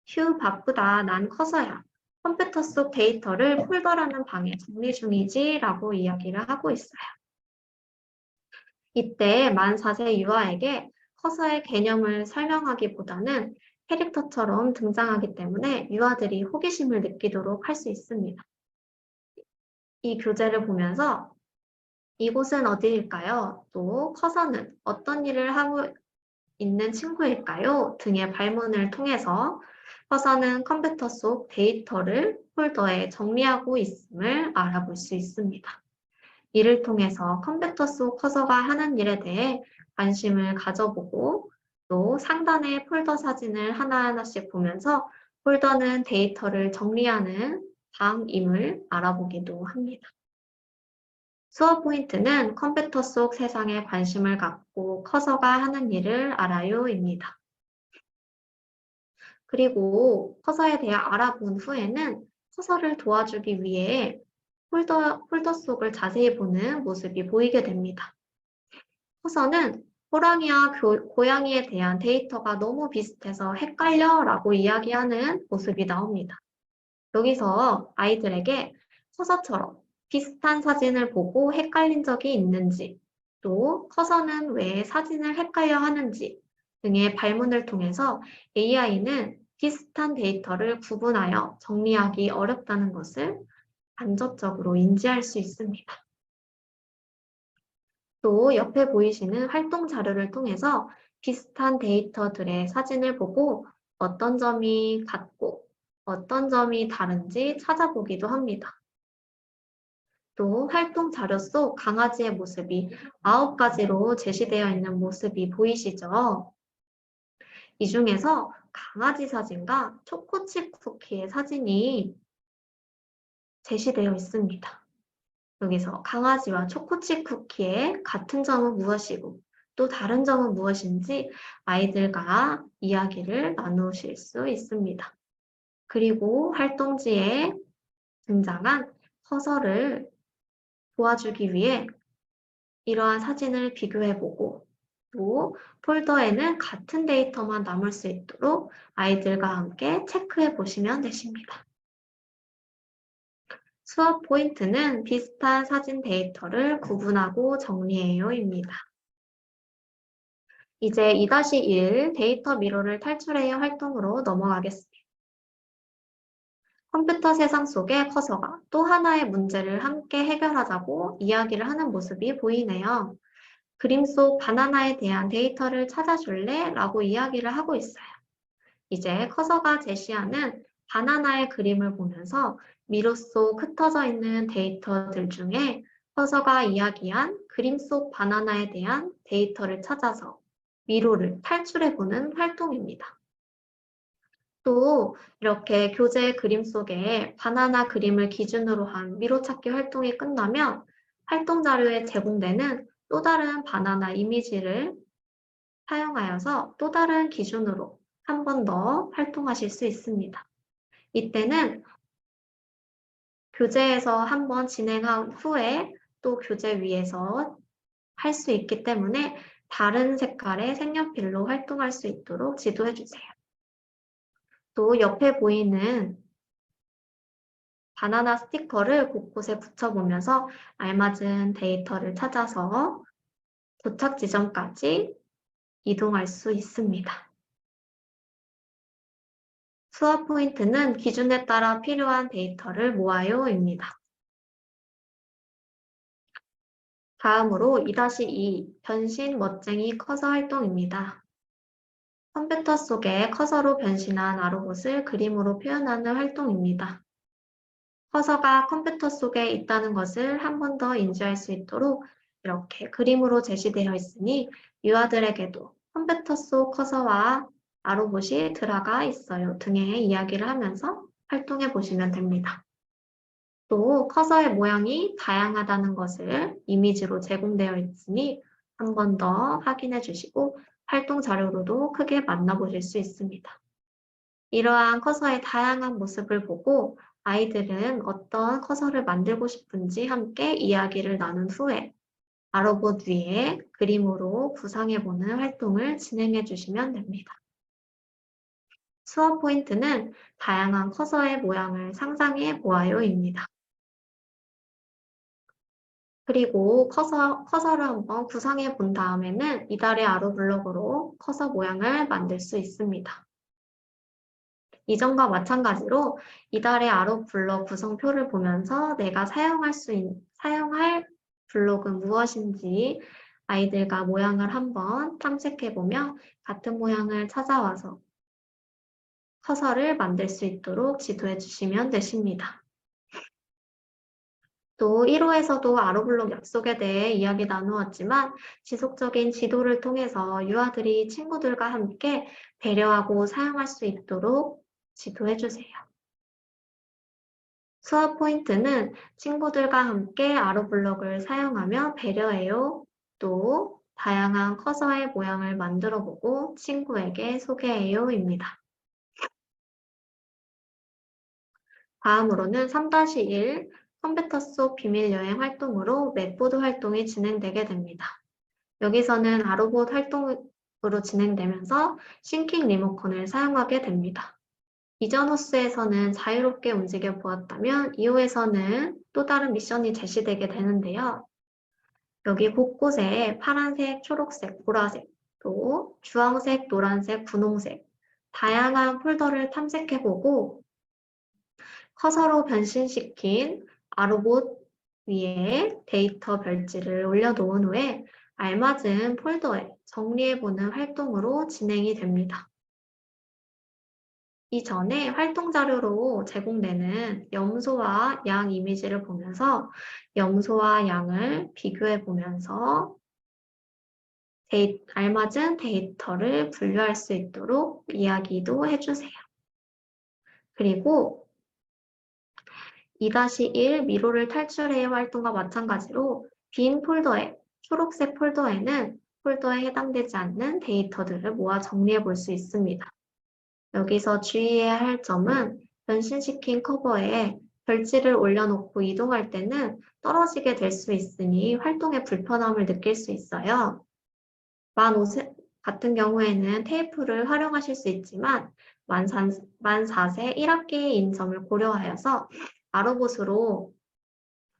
휴, 바쁘다. 난 커서야. 컴퓨터 속 데이터를 폴더라는 방에 정리 중이지 라고 이야기를 하고 있어요. 이때 만 4세 유아에게 커서의 개념을 설명하기보다는 캐릭터처럼 등장하기 때문에 유아들이 호기심을 느끼도록 할 수 있습니다. 이 교재를 보면서 이곳은 어디일까요? 또 커서는 어떤 일을 하고 있는 친구일까요? 등의 발문을 통해서 커서는 컴퓨터 속 데이터를 폴더에 정리하고 있음을 알아볼 수 있습니다. 이를 통해서 컴퓨터 속 커서가 하는 일에 대해 관심을 가져보고 또 상단의 폴더 사진을 하나하나씩 보면서 폴더는 데이터를 정리하는 방임을 알아보기도 합니다. 수업 포인트는 컴퓨터 속 세상에 관심을 갖고 커서가 하는 일을 알아요입니다. 그리고 커서에 대해 알아본 후에는 커서를 도와주기 위해 폴더 속을 자세히 보는 모습이 보이게 됩니다. 커서는 호랑이와 고양이에 대한 데이터가 너무 비슷해서 헷갈려 라고 이야기하는 모습이 나옵니다. 여기서 아이들에게 커서처럼 비슷한 사진을 보고 헷갈린 적이 있는지, 또 커서는 왜 사진을 헷갈려 하는지 등의 발문을 통해서 AI는 비슷한 데이터를 구분하여 정리하기 어렵다는 것을 간접적으로 인지할 수 있습니다. 또 옆에 보이시는 활동 자료를 통해서 비슷한 데이터들의 사진을 보고 어떤 점이 같고 어떤 점이 다른지 찾아보기도 합니다. 또 활동 자료 속 강아지의 모습이 9가지로 제시되어 있는 모습이 보이시죠? 이 중에서 강아지 사진과 초코칩 쿠키의 사진이 제시되어 있습니다. 여기서 강아지와 초코칩 쿠키의 같은 점은 무엇이고 또 다른 점은 무엇인지 아이들과 이야기를 나누실 수 있습니다. 그리고 활동지에 등장한 커서를 도와주기 위해 이러한 사진을 비교해보고 또 폴더에는 같은 데이터만 남을 수 있도록 아이들과 함께 체크해 보시면 되십니다. 수업 포인트는 비슷한 사진 데이터를 구분하고 정리해요입니다. 이제 2-1 데이터 미로를 탈출해요 활동으로 넘어가겠습니다. 컴퓨터 세상 속의 커서가 또 하나의 문제를 함께 해결하자고 이야기를 하는 모습이 보이네요. 그림 속 바나나에 대한 데이터를 찾아줄래? 라고 이야기를 하고 있어요. 이제 커서가 제시하는 바나나의 그림을 보면서 미로 속 흩어져 있는 데이터들 중에 커서가 이야기한 그림 속 바나나에 대한 데이터를 찾아서 미로를 탈출해보는 활동입니다. 또 이렇게 교재 그림 속에 바나나 그림을 기준으로 한 미로 찾기 활동이 끝나면 활동 자료에 제공되는 또 다른 바나나 이미지를 사용하여서 또 다른 기준으로 한 번 더 활동하실 수 있습니다. 이때는 교재에서 한 번 진행한 후에 또 교재 위에서 할 수 있기 때문에 다른 색깔의 색연필로 활동할 수 있도록 지도해 주세요. 또 옆에 보이는 바나나 스티커를 곳곳에 붙여보면서 알맞은 데이터를 찾아서 도착 지점까지 이동할 수 있습니다. 수업 포인트는 기준에 따라 필요한 데이터를 모아요입니다. 다음으로 2-2 변신 멋쟁이 커서 활동입니다. 컴퓨터 속에 커서로 변신한 아로봇을 그림으로 표현하는 활동입니다. 커서가 컴퓨터 속에 있다는 것을 한 번 더 인지할 수 있도록 이렇게 그림으로 제시되어 있으니 유아들에게도 컴퓨터 속 커서와 아로봇이 들어가 있어요 등의 이야기를 하면서 활동해 보시면 됩니다. 또 커서의 모양이 다양하다는 것을 이미지로 제공되어 있으니 한 번 더 확인해 주시고 활동 자료로도 크게 만나보실 수 있습니다. 이러한 커서의 다양한 모습을 보고 아이들은 어떤 커서를 만들고 싶은지 함께 이야기를 나눈 후에 아로봇 위에 그림으로 구상해보는 활동을 진행해 주시면 됩니다. 수업 포인트는 다양한 커서의 모양을 상상해 보아요입니다. 그리고 커서를 한번 구상해 본 다음에는 이달의 아로 블록으로 커서 모양을 만들 수 있습니다. 이전과 마찬가지로 이달의 아로 블록 구성표를 보면서 내가 사용할 블록은 무엇인지 아이들과 모양을 한번 탐색해보며 같은 모양을 찾아와서 커서를 만들 수 있도록 지도해 주시면 되십니다. 또 1호에서도 아로블록 약속에 대해 이야기 나누었지만 지속적인 지도를 통해서 유아들이 친구들과 함께 배려하고 사용할 수 있도록 지도해 주세요. 수업 포인트는 친구들과 함께 아로블록을 사용하며 배려해요. 또 다양한 커서의 모양을 만들어 보고 친구에게 소개해요입니다. 다음으로는 3-1 컴퓨터 속 비밀 여행 활동으로 맵보드 활동이 진행되게 됩니다. 여기서는 아로봇 활동으로 진행되면서 싱킹 리모컨을 사용하게 됩니다. 이전 호수에서는 자유롭게 움직여 보았다면 이호에서는 또 다른 미션이 제시되게 되는데요. 여기 곳곳에 파란색, 초록색, 보라색, 또 주황색, 노란색, 분홍색 다양한 폴더를 탐색해보고 커서로 변신시킨 아로봇 위에 데이터 별지를 올려놓은 후에 알맞은 폴더에 정리해보는 활동으로 진행이 됩니다. 이전에 활동 자료로 제공되는 염소와 양 이미지를 보면서 염소와 양을 비교해 보면서 알맞은 데이터를 분류할 수 있도록 이야기도 해주세요. 그리고 2-1 미로를 탈출해 활동과 마찬가지로 빈 폴더에, 초록색 폴더에는 폴더에 해당되지 않는 데이터들을 모아 정리해 볼 수 있습니다. 여기서 주의해야 할 점은 변신시킨 커버에 별지를 올려놓고 이동할 때는 떨어지게 될 수 있으니 활동에 불편함을 느낄 수 있어요. 만 5세 같은 경우에는 테이프를 활용하실 수 있지만 만 4세 1학기인 점을 고려하여서 아로봇으로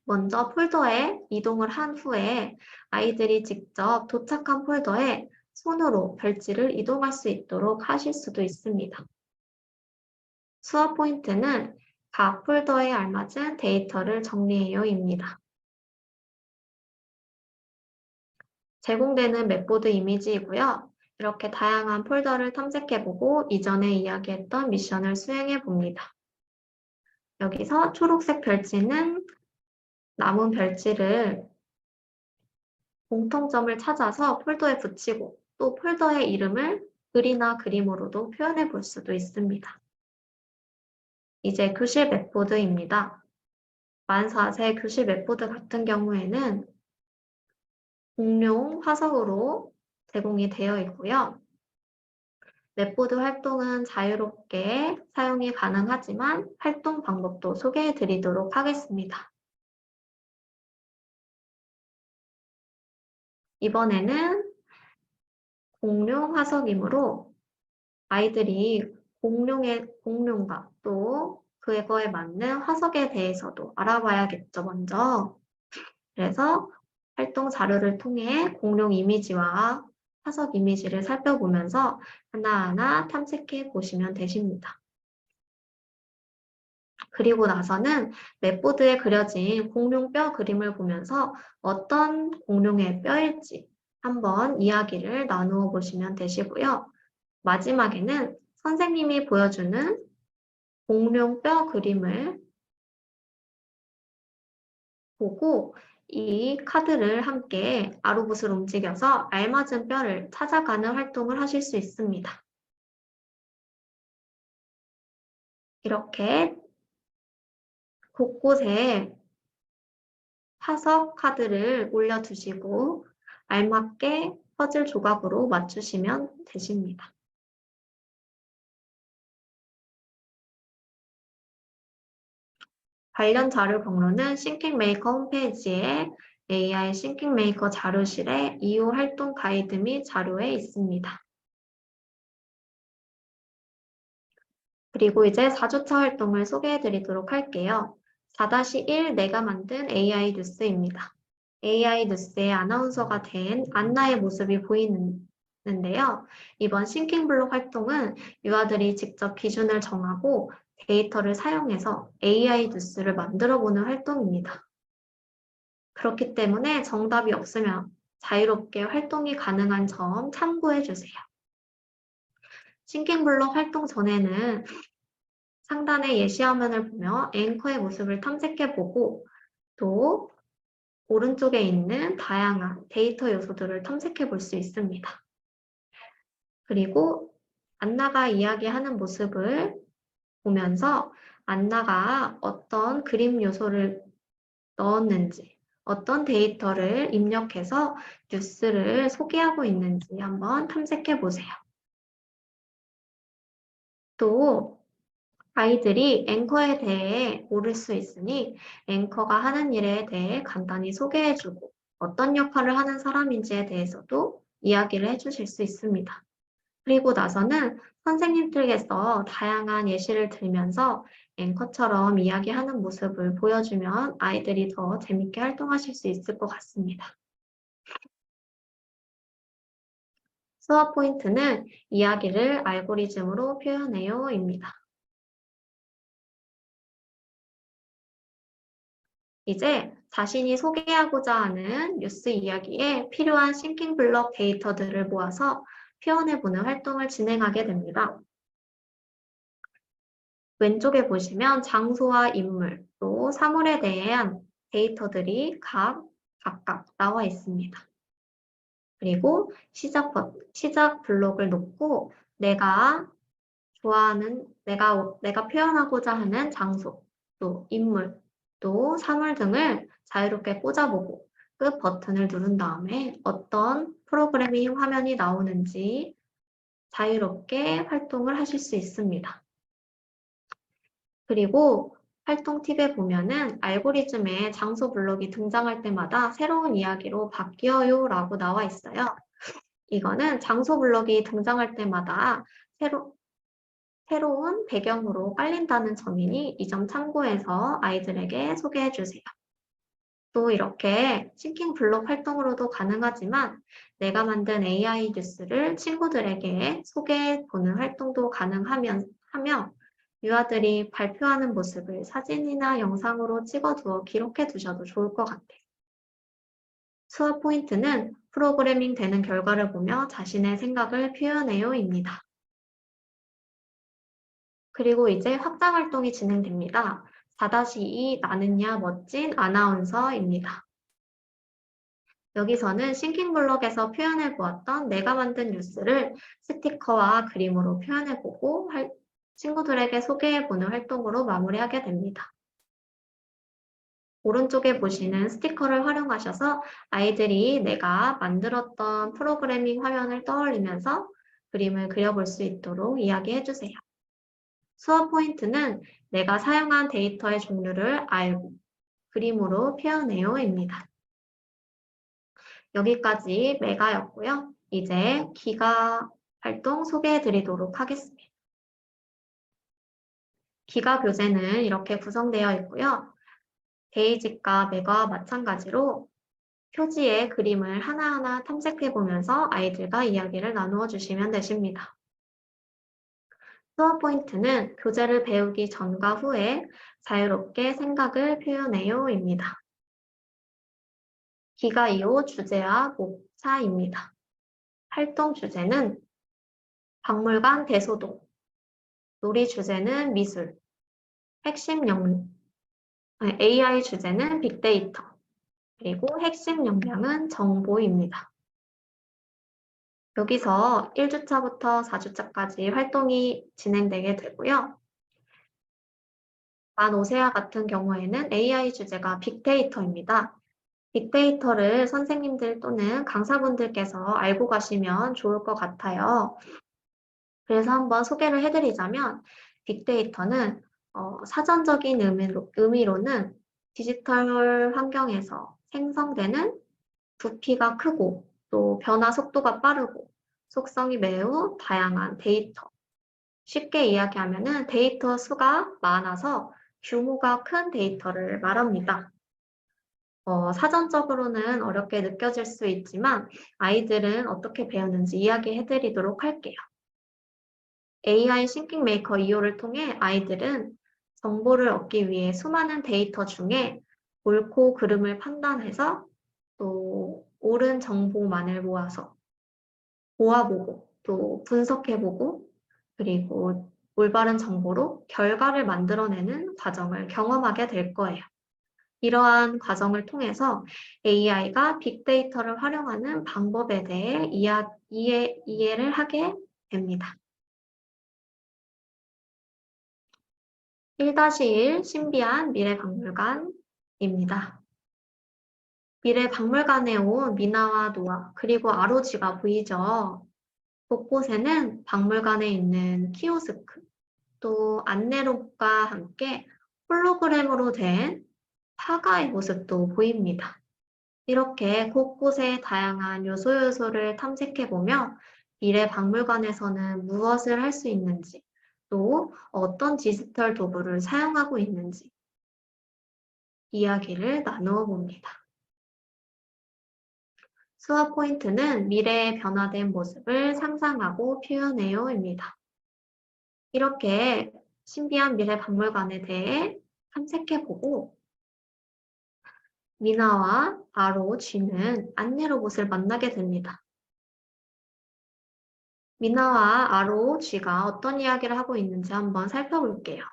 먼저 폴더에 이동을 한 후에 아이들이 직접 도착한 폴더에 손으로 별지를 이동할 수 있도록 하실 수도 있습니다. 수업 포인트는 각 폴더에 알맞은 데이터를 정리해요입니다. 제공되는 맵보드 이미지이고요. 이렇게 다양한 폴더를 탐색해보고 이전에 이야기했던 미션을 수행해봅니다. 여기서 초록색 별지는 남은 별지를 공통점을 찾아서 폴더에 붙이고 또 폴더의 이름을 글이나 그림으로도 표현해 볼 수도 있습니다. 이제 교실 맵보드입니다. 만 4세 교실 맵보드 같은 경우에는 공룡 화석으로 제공이 되어 있고요. 맵보드 활동은 자유롭게 사용이 가능하지만 활동 방법도 소개해 드리도록 하겠습니다. 이번에는 공룡 화석이므로 아이들이 공룡과 또 그거에 맞는 화석에 대해서도 알아봐야겠죠, 먼저. 그래서 활동 자료를 통해 공룡 이미지와 화석 이미지를 살펴보면서 하나하나 탐색해 보시면 되십니다. 그리고 나서는 맵보드에 그려진 공룡 뼈 그림을 보면서 어떤 공룡의 뼈일지 한번 이야기를 나누어 보시면 되시고요. 마지막에는 선생님이 보여주는 공룡 뼈 그림을 보고 이 카드를 함께 아로봇을 움직여서 알맞은 뼈를 찾아가는 활동을 하실 수 있습니다. 이렇게 곳곳에 화석 카드를 올려두시고 알맞게 퍼즐 조각으로 맞추시면 되십니다. 관련 자료 경로는 싱킹메이커 홈페이지에 AI 싱킹메이커 자료실에 이후 활동 가이드 및 자료에 있습니다. 그리고 이제 4주차 활동을 소개해 드리도록 할게요. 4-1 내가 만든 AI 뉴스입니다. AI 뉴스의 아나운서가 된 안나의 모습이 보이는데요. 이번 싱킹블록 활동은 유아들이 직접 기준을 정하고 데이터를 사용해서 AI 뉴스를 만들어보는 활동입니다. 그렇기 때문에 정답이 없으면 자유롭게 활동이 가능한 점 참고해 주세요. 싱킹블록 활동 전에는 상단의 예시 화면을 보며 앵커의 모습을 탐색해보고 또 오른쪽에 있는 다양한 데이터 요소들을 탐색해 볼 수 있습니다. 그리고 안나가 이야기하는 모습을 보면서 안나가 어떤 그림 요소를 넣었는지, 어떤 데이터를 입력해서 뉴스를 소개하고 있는지 한번 탐색해 보세요. 또 아이들이 앵커에 대해 모를 수 있으니 앵커가 하는 일에 대해 간단히 소개해주고 어떤 역할을 하는 사람인지에 대해서도 이야기를 해주실 수 있습니다. 그리고 나서는 선생님들께서 다양한 예시를 들면서 앵커처럼 이야기하는 모습을 보여주면 아이들이 더 재밌게 활동하실 수 있을 것 같습니다. 수업 포인트는 이야기를 알고리즘으로 표현해요입니다. 이제 자신이 소개하고자 하는 뉴스 이야기에 필요한 싱킹 블록 데이터들을 모아서 표현해보는 활동을 진행하게 됩니다. 왼쪽에 보시면 장소와 인물, 또 사물에 대한 데이터들이 각각 나와 있습니다. 그리고 시작 블록을 놓고 내가 좋아하는, 내가 표현하고자 하는 장소, 또 인물, 또 사물 등을 자유롭게 꽂아보고 끝 버튼을 누른 다음에 어떤 프로그래밍 화면이 나오는지 자유롭게 활동을 하실 수 있습니다. 그리고 활동 팁에 보면은 알고리즘에 장소 블록이 등장할 때마다 새로운 이야기로 바뀌어요 라고 나와 있어요. 이거는 장소 블록이 등장할 때마다 새로운 배경으로 깔린다는 점이니 이 점 참고해서 아이들에게 소개해 주세요. 또 이렇게 싱킹 블록 활동으로도 가능하지만 내가 만든 AI 뉴스를 친구들에게 소개해 보는 활동도 가능하며 유아들이 발표하는 모습을 사진이나 영상으로 찍어두어 기록해 두셔도 좋을 것 같아요. 수업 포인트는 프로그래밍 되는 결과를 보며 자신의 생각을 표현해요입니다. 그리고 이제 확장 활동이 진행됩니다. 4-2 나는야 멋진 아나운서입니다. 여기서는 싱킹 블록에서 표현해 보았던 내가 만든 뉴스를 스티커와 그림으로 표현해 보고 친구들에게 소개해 보는 활동으로 마무리하게 됩니다. 오른쪽에 보시는 스티커를 활용하셔서 아이들이 내가 만들었던 프로그래밍 화면을 떠올리면서 그림을 그려볼 수 있도록 이야기해 주세요. 수업 포인트는 내가 사용한 데이터의 종류를 알고 그림으로 표현해요입니다. 여기까지 메가였고요. 이제 기가 활동 소개해 드리도록 하겠습니다. 기가 교재는 이렇게 구성되어 있고요. 데이지과 메가와 마찬가지로 표지에 그림을 하나하나 탐색해 보면서 아이들과 이야기를 나누어 주시면 되십니다. 수업 포인트는 교재를 배우기 전과 후에 자유롭게 생각을 표현해요입니다. 기가 2호 주제와 목차입니다. 활동 주제는 박물관 대소동, 놀이 주제는 미술, AI 주제는 빅데이터, 그리고 핵심 역량은 정보입니다. 여기서 1주차부터 4주차까지 활동이 진행되게 되고요. 만 5세와 같은 경우에는 AI 주제가 빅데이터입니다. 빅데이터를 선생님들 또는 강사분들께서 알고 가시면 좋을 것 같아요. 그래서 한번 소개를 해드리자면 빅데이터는 사전적인 의미로는 디지털 환경에서 생성되는 부피가 크고 또 변화 속도가 빠르고 속성이 매우 다양한 데이터. 쉽게 이야기하면 데이터 수가 많아서 규모가 큰 데이터를 말합니다. 사전적으로는 어렵게 느껴질 수 있지만 아이들은 어떻게 배우는지 이야기해드리도록 할게요. AI 싱킹 메이커 2호를 통해 아이들은 정보를 얻기 위해 수많은 데이터 중에 옳고 그름을 판단해서 또 옳은 정보만을 모아보고 또 분석해보고 그리고 올바른 정보로 결과를 만들어내는 과정을 경험하게 될 거예요. 이러한 과정을 통해서 AI가 빅데이터를 활용하는 방법에 대해 이해를 하게 됩니다. 1-1 신비한 미래박물관입니다. 미래박물관에 온 미나와 노아 그리고 아로지가 보이죠. 곳곳에는 박물관에 있는 키오스크, 또 안내로봇과 함께 홀로그램으로 된 파가의 모습도 보입니다. 이렇게 곳곳에 다양한 요소를 탐색해보며 미래 박물관에서는 무엇을 할 수 있는지, 또 어떤 디지털 도구를 사용하고 있는지 이야기를 나누어 봅니다. 수업 포인트는 미래의 변화된 모습을 상상하고 표현해요입니다. 이렇게 신비한 미래 박물관에 대해 탐색해보고 미나와 아로, 쥐는 안내 로봇을 만나게 됩니다. 미나와 아로, 쥐가 어떤 이야기를 하고 있는지 한번 살펴볼게요.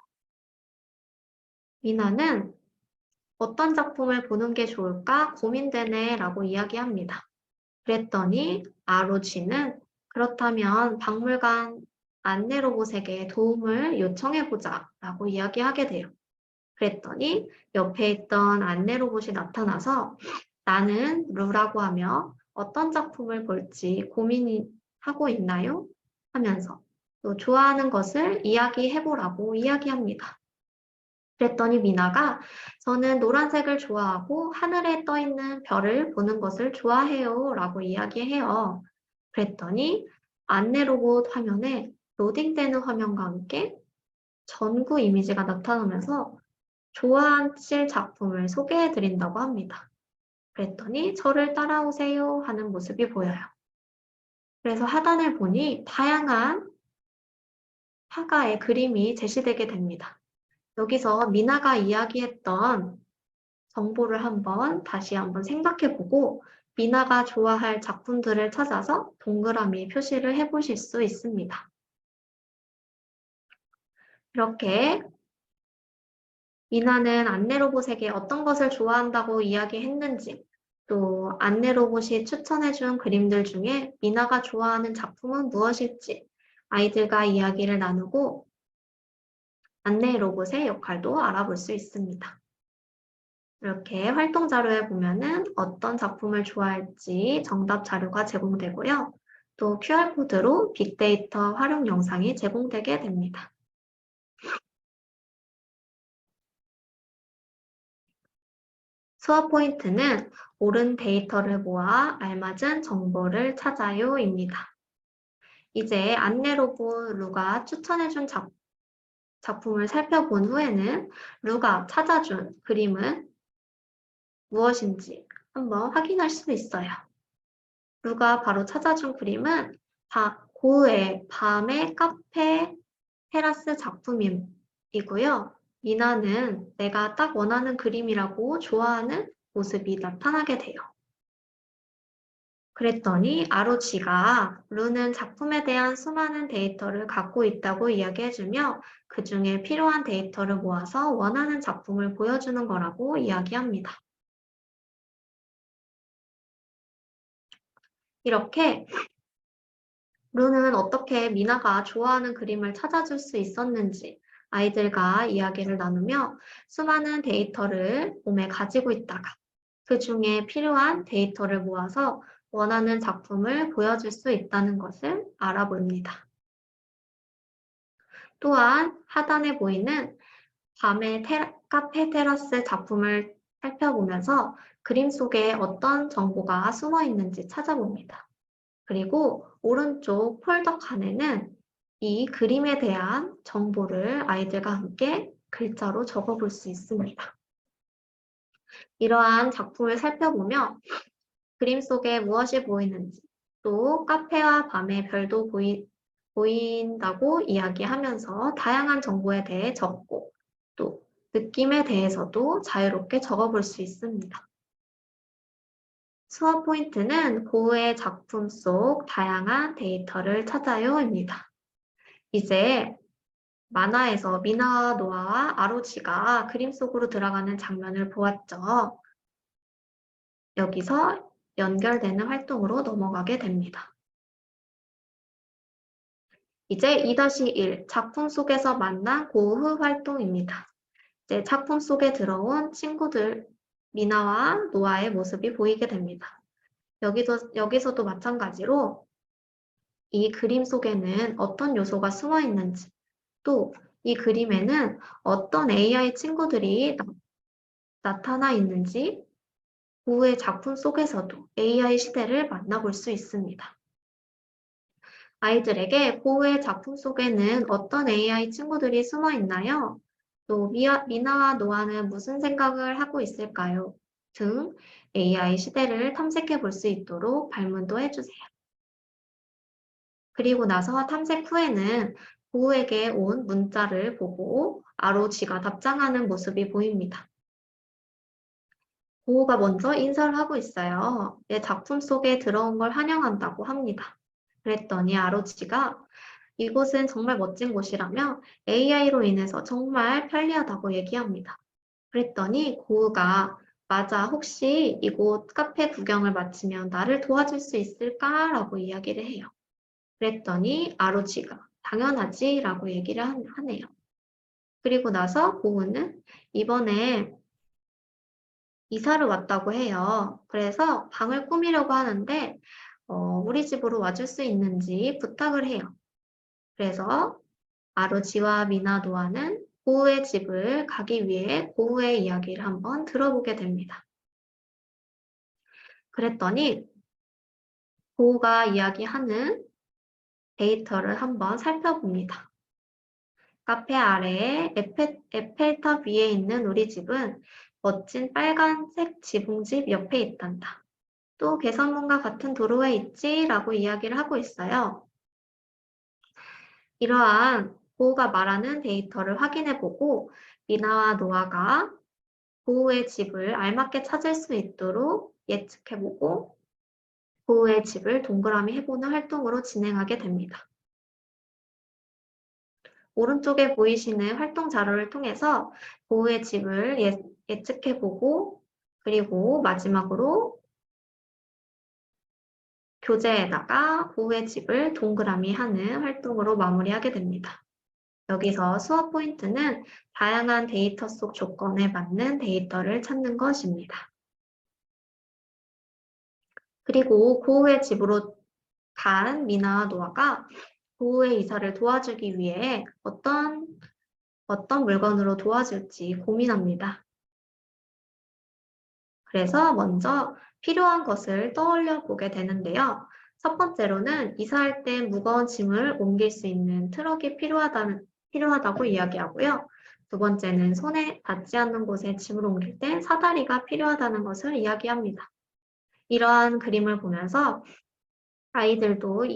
미나는 어떤 작품을 보는 게 좋을까 고민되네 라고 이야기합니다. 그랬더니 아로, 쥐는 그렇다면 박물관 안내 로봇에게 도움을 요청해보자 라고 이야기하게 돼요. 그랬더니 옆에 있던 안내 로봇이 나타나서 나는 루라고 하며 어떤 작품을 볼지 고민하고 있나요? 하면서 또 좋아하는 것을 이야기해보라고 이야기합니다. 그랬더니 미나가 저는 노란색을 좋아하고 하늘에 떠 있는 별을 보는 것을 좋아해요 라고 이야기해요. 그랬더니 안내 로봇 화면에 로딩되는 화면과 함께 전구 이미지가 나타나면서 좋아하실 작품을 소개해 드린다고 합니다. 그랬더니 저를 따라오세요 하는 모습이 보여요. 그래서 하단을 보니 다양한 화가의 그림이 제시되게 됩니다. 여기서 미나가 이야기했던 정보를 다시 한번 생각해보고 미나가 좋아할 작품들을 찾아서 동그라미 표시를 해보실 수 있습니다. 이렇게 미나는 안내 로봇에게 어떤 것을 좋아한다고 이야기했는지, 또 안내 로봇이 추천해준 그림들 중에 미나가 좋아하는 작품은 무엇일지 아이들과 이야기를 나누고 안내 로봇의 역할도 알아볼 수 있습니다. 이렇게 활동 자료에 보면은 어떤 작품을 좋아할지 정답 자료가 제공되고요. 또 QR코드로 빅데이터 활용 영상이 제공되게 됩니다. 수업 포인트는 옳은 데이터를 모아 알맞은 정보를 찾아요입니다. 이제 안내 로봇 루가 추천해준 작품을 살펴본 후에는 루가 찾아준 그림은 무엇인지 한번 확인할 수 있어요. 루가 바로 찾아준 그림은 고흐의 밤의 카페 테라스 작품이고요. 미나는 내가 딱 원하는 그림이라고 좋아하는 모습이 나타나게 돼요. 그랬더니 아로치가 루는 작품에 대한 수많은 데이터를 갖고 있다고 이야기해주며 그 중에 필요한 데이터를 모아서 원하는 작품을 보여주는 거라고 이야기합니다. 이렇게 루는 어떻게 미나가 좋아하는 그림을 찾아줄 수 있었는지 아이들과 이야기를 나누며 수많은 데이터를 몸에 가지고 있다가 그 중에 필요한 데이터를 모아서 원하는 작품을 보여줄 수 있다는 것을 알아봅니다. 또한 하단에 보이는 밤의 카페 테라스 작품을 살펴보면서 그림 속에 어떤 정보가 숨어 있는지 찾아봅니다. 그리고 오른쪽 폴더 칸에는 이 그림에 대한 정보를 아이들과 함께 글자로 적어볼 수 있습니다. 이러한 작품을 살펴보며 그림 속에 무엇이 보이는지, 또 카페와 밤의 별도 보인다고 이야기하면서 다양한 정보에 대해 적고, 또 느낌에 대해서도 자유롭게 적어볼 수 있습니다. 수업 포인트는 고흐의 작품 속 다양한 데이터를 찾아요입니다. 이제 만화에서 미나와 노아와 아로지가 그림 속으로 들어가는 장면을 보았죠. 여기서 연결되는 활동으로 넘어가게 됩니다. 이제 2-1 작품 속에서 만난 고흐 활동입니다. 이제 작품 속에 들어온 친구들 미나와 노아의 모습이 보이게 됩니다. 여기서도 마찬가지로 이 그림 속에는 어떤 요소가 숨어 있는지 또 이 그림에는 어떤 AI 친구들이 나타나 있는지 고우의 작품 속에서도 AI 시대를 만나볼 수 있습니다. 아이들에게 고우의 작품 속에는 어떤 AI 친구들이 숨어 있나요? 또 미나와 노아는 무슨 생각을 하고 있을까요? 등 AI 시대를 탐색해 볼 수 있도록 발문도 해주세요. 그리고 나서 탐색 후에는 고우에게 온 문자를 보고 아로지가 답장하는 모습이 보입니다. 고우가 먼저 인사를 하고 있어요. 내 작품 속에 들어온 걸 환영한다고 합니다. 그랬더니 아로지가 이곳은 정말 멋진 곳이라며 AI로 인해서 정말 편리하다고 얘기합니다. 그랬더니 고우가 맞아, 혹시 이곳 카페 구경을 마치면 나를 도와줄 수 있을까? 라고 이야기를 해요. 그랬더니 아로지가 당연하지 라고 얘기를 하네요. 그리고 나서 고우는 이번에 이사를 왔다고 해요. 그래서 방을 꾸미려고 하는데 우리 집으로 와줄 수 있는지 부탁을 해요. 그래서 아로지와 미나도아는 고우의 집을 가기 위해 고우의 이야기를 한번 들어보게 됩니다. 그랬더니 고우가 이야기하는 데이터를 한번 살펴봅니다. 카페 아래에 에펠탑 위에 있는 우리 집은 멋진 빨간색 지붕집 옆에 있단다. 또 개선문과 같은 도로에 있지? 라고 이야기를 하고 있어요. 이러한 고우가 말하는 데이터를 확인해보고 미나와 노아가 고우의 집을 알맞게 찾을 수 있도록 예측해보고 고우의 집을 동그라미 해보는 활동으로 진행하게 됩니다. 오른쪽에 보이시는 활동 자료를 통해서 고우의 집을 예측해보고 그리고 마지막으로 교재에다가 고우의 집을 동그라미 하는 활동으로 마무리하게 됩니다. 여기서 수업 포인트는 다양한 데이터 속 조건에 맞는 데이터를 찾는 것입니다. 그리고 고우의 집으로 간 미나와 노아가 고우의 이사를 도와주기 위해 어떤 물건으로 도와줄지 고민합니다. 그래서 먼저 필요한 것을 떠올려 보게 되는데요. 첫 번째로는 이사할 때 무거운 짐을 옮길 수 있는 트럭이 필요하다고 이야기하고요. 두 번째는 손에 닿지 않는 곳에 짐을 옮길 때 사다리가 필요하다는 것을 이야기합니다. 이러한 그림을 보면서 아이들도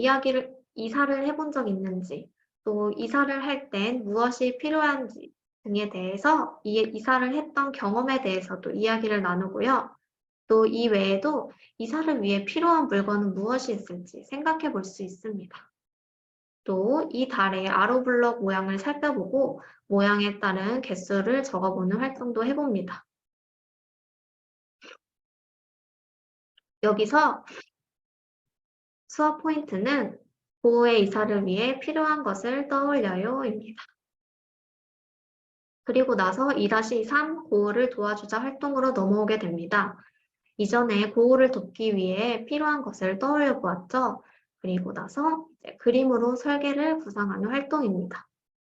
이사를 해본 적 있는지, 또 이사를 할 땐 무엇이 필요한지 등에 대해서 이사를 했던 경험에 대해서도 이야기를 나누고요. 또 이 외에도 이사를 위해 필요한 물건은 무엇이 있을지 생각해 볼 수 있습니다. 또 이 달의 아로블럭 모양을 살펴보고 모양에 따른 개수를 적어보는 활동도 해봅니다. 여기서 수업 포인트는 고우의 이사를 위해 필요한 것을 떠올려요입니다. 그리고 나서 2-3 고우를 도와주자 활동으로 넘어오게 됩니다. 이전에 고우를 돕기 위해 필요한 것을 떠올려 보았죠. 그리고 나서 이제 그림으로 설계를 구상하는 활동입니다.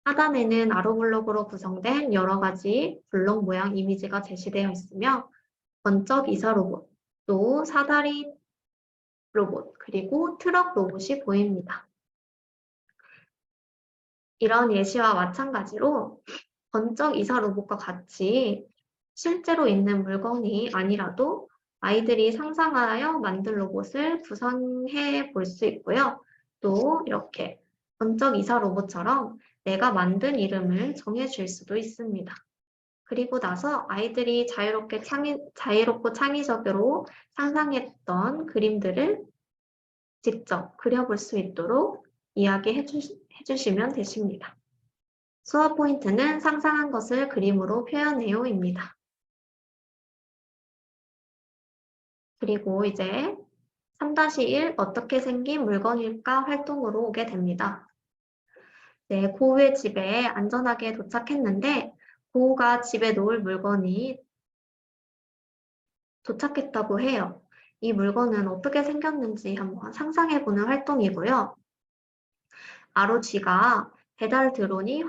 하단에는 아로블록으로 구성된 여러 가지 블록 모양 이미지가 제시되어 있으며 번쩍 이사 로봇, 또 사다리 로봇, 그리고 트럭 로봇이 보입니다. 이런 예시와 마찬가지로 번쩍 이사 로봇과 같이 실제로 있는 물건이 아니라도 아이들이 상상하여 만든 로봇을 구성해 볼 수 있고요. 또 이렇게 번쩍 이사 로봇처럼 내가 만든 이름을 정해줄 수도 있습니다. 그리고 나서 아이들이 자유롭고 창의적으로 상상했던 그림들을 직접 그려볼 수 있도록 이야기해 주시면 되십니다. 수업 포인트는 상상한 것을 그림으로 표현해요입니다. 그리고 이제 3-1 어떻게 생긴 물건일까 활동으로 오게 됩니다. 네, 고우의 집에 안전하게 도착했는데 고우가 집에 놓을 물건이 도착했다고 해요. 이 물건은 어떻게 생겼는지 한번 상상해보는 활동이고요. 아로쥐가 배달 드론이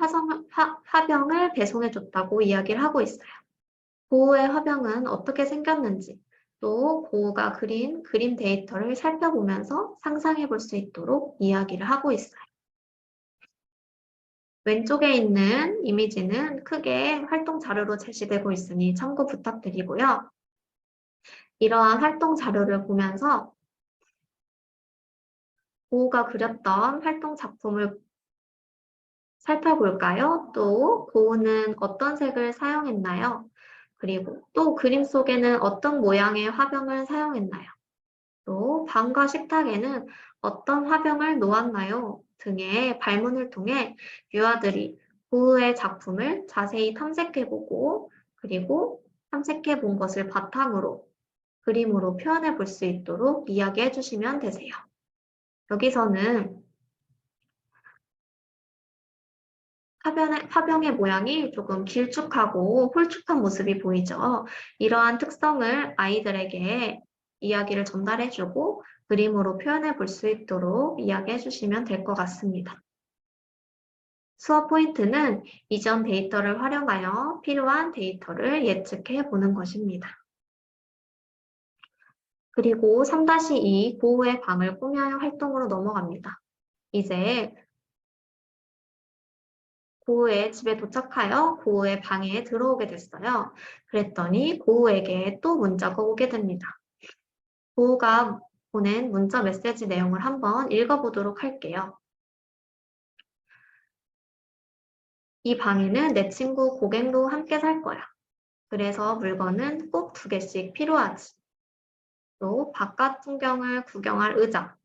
화병을 배송해줬다고 이야기를 하고 있어요. 고우의 화병은 어떻게 생겼는지, 또 고우가 그린 그림 데이터를 살펴보면서 상상해 볼 수 있도록 이야기를 하고 있어요. 왼쪽에 있는 이미지는 크게 활동 자료로 제시되고 있으니 참고 부탁드리고요. 이러한 활동 자료를 보면서 고우가 그렸던 활동 작품을 살펴볼까요? 또 고우는 어떤 색을 사용했나요? 그리고 또 그림 속에는 어떤 모양의 화병을 사용했나요? 또 방과 식탁에는 어떤 화병을 놓았나요? 등의 발문을 통해 유아들이 고흐의 작품을 자세히 탐색해보고 그리고 탐색해 본 것을 바탕으로 그림으로 표현해 볼 수 있도록 이야기해 주시면 되세요. 여기서는 화병의 모양이 조금 길쭉하고 홀쭉한 모습이 보이죠. 이러한 특성을 아이들에게 이야기를 전달해주고 그림으로 표현해 볼 수 있도록 이야기해 주시면 될 것 같습니다. 수업 포인트는 이전 데이터를 활용하여 필요한 데이터를 예측해 보는 것입니다. 그리고 3-2 고우의 방을 꾸며야 활동으로 넘어갑니다. 이제 고우의 집에 도착하여 고우의 방에 들어오게 됐어요. 그랬더니 고우에게 또 문자가 오게 됩니다. 고우가 보낸 문자 메시지 내용을 한번 읽어보도록 할게요. 이 방에는 내 친구 고갱도 함께 살 거야. 그래서 물건은 꼭 2개씩 필요하지. 또 바깥 풍경을 구경할 의자,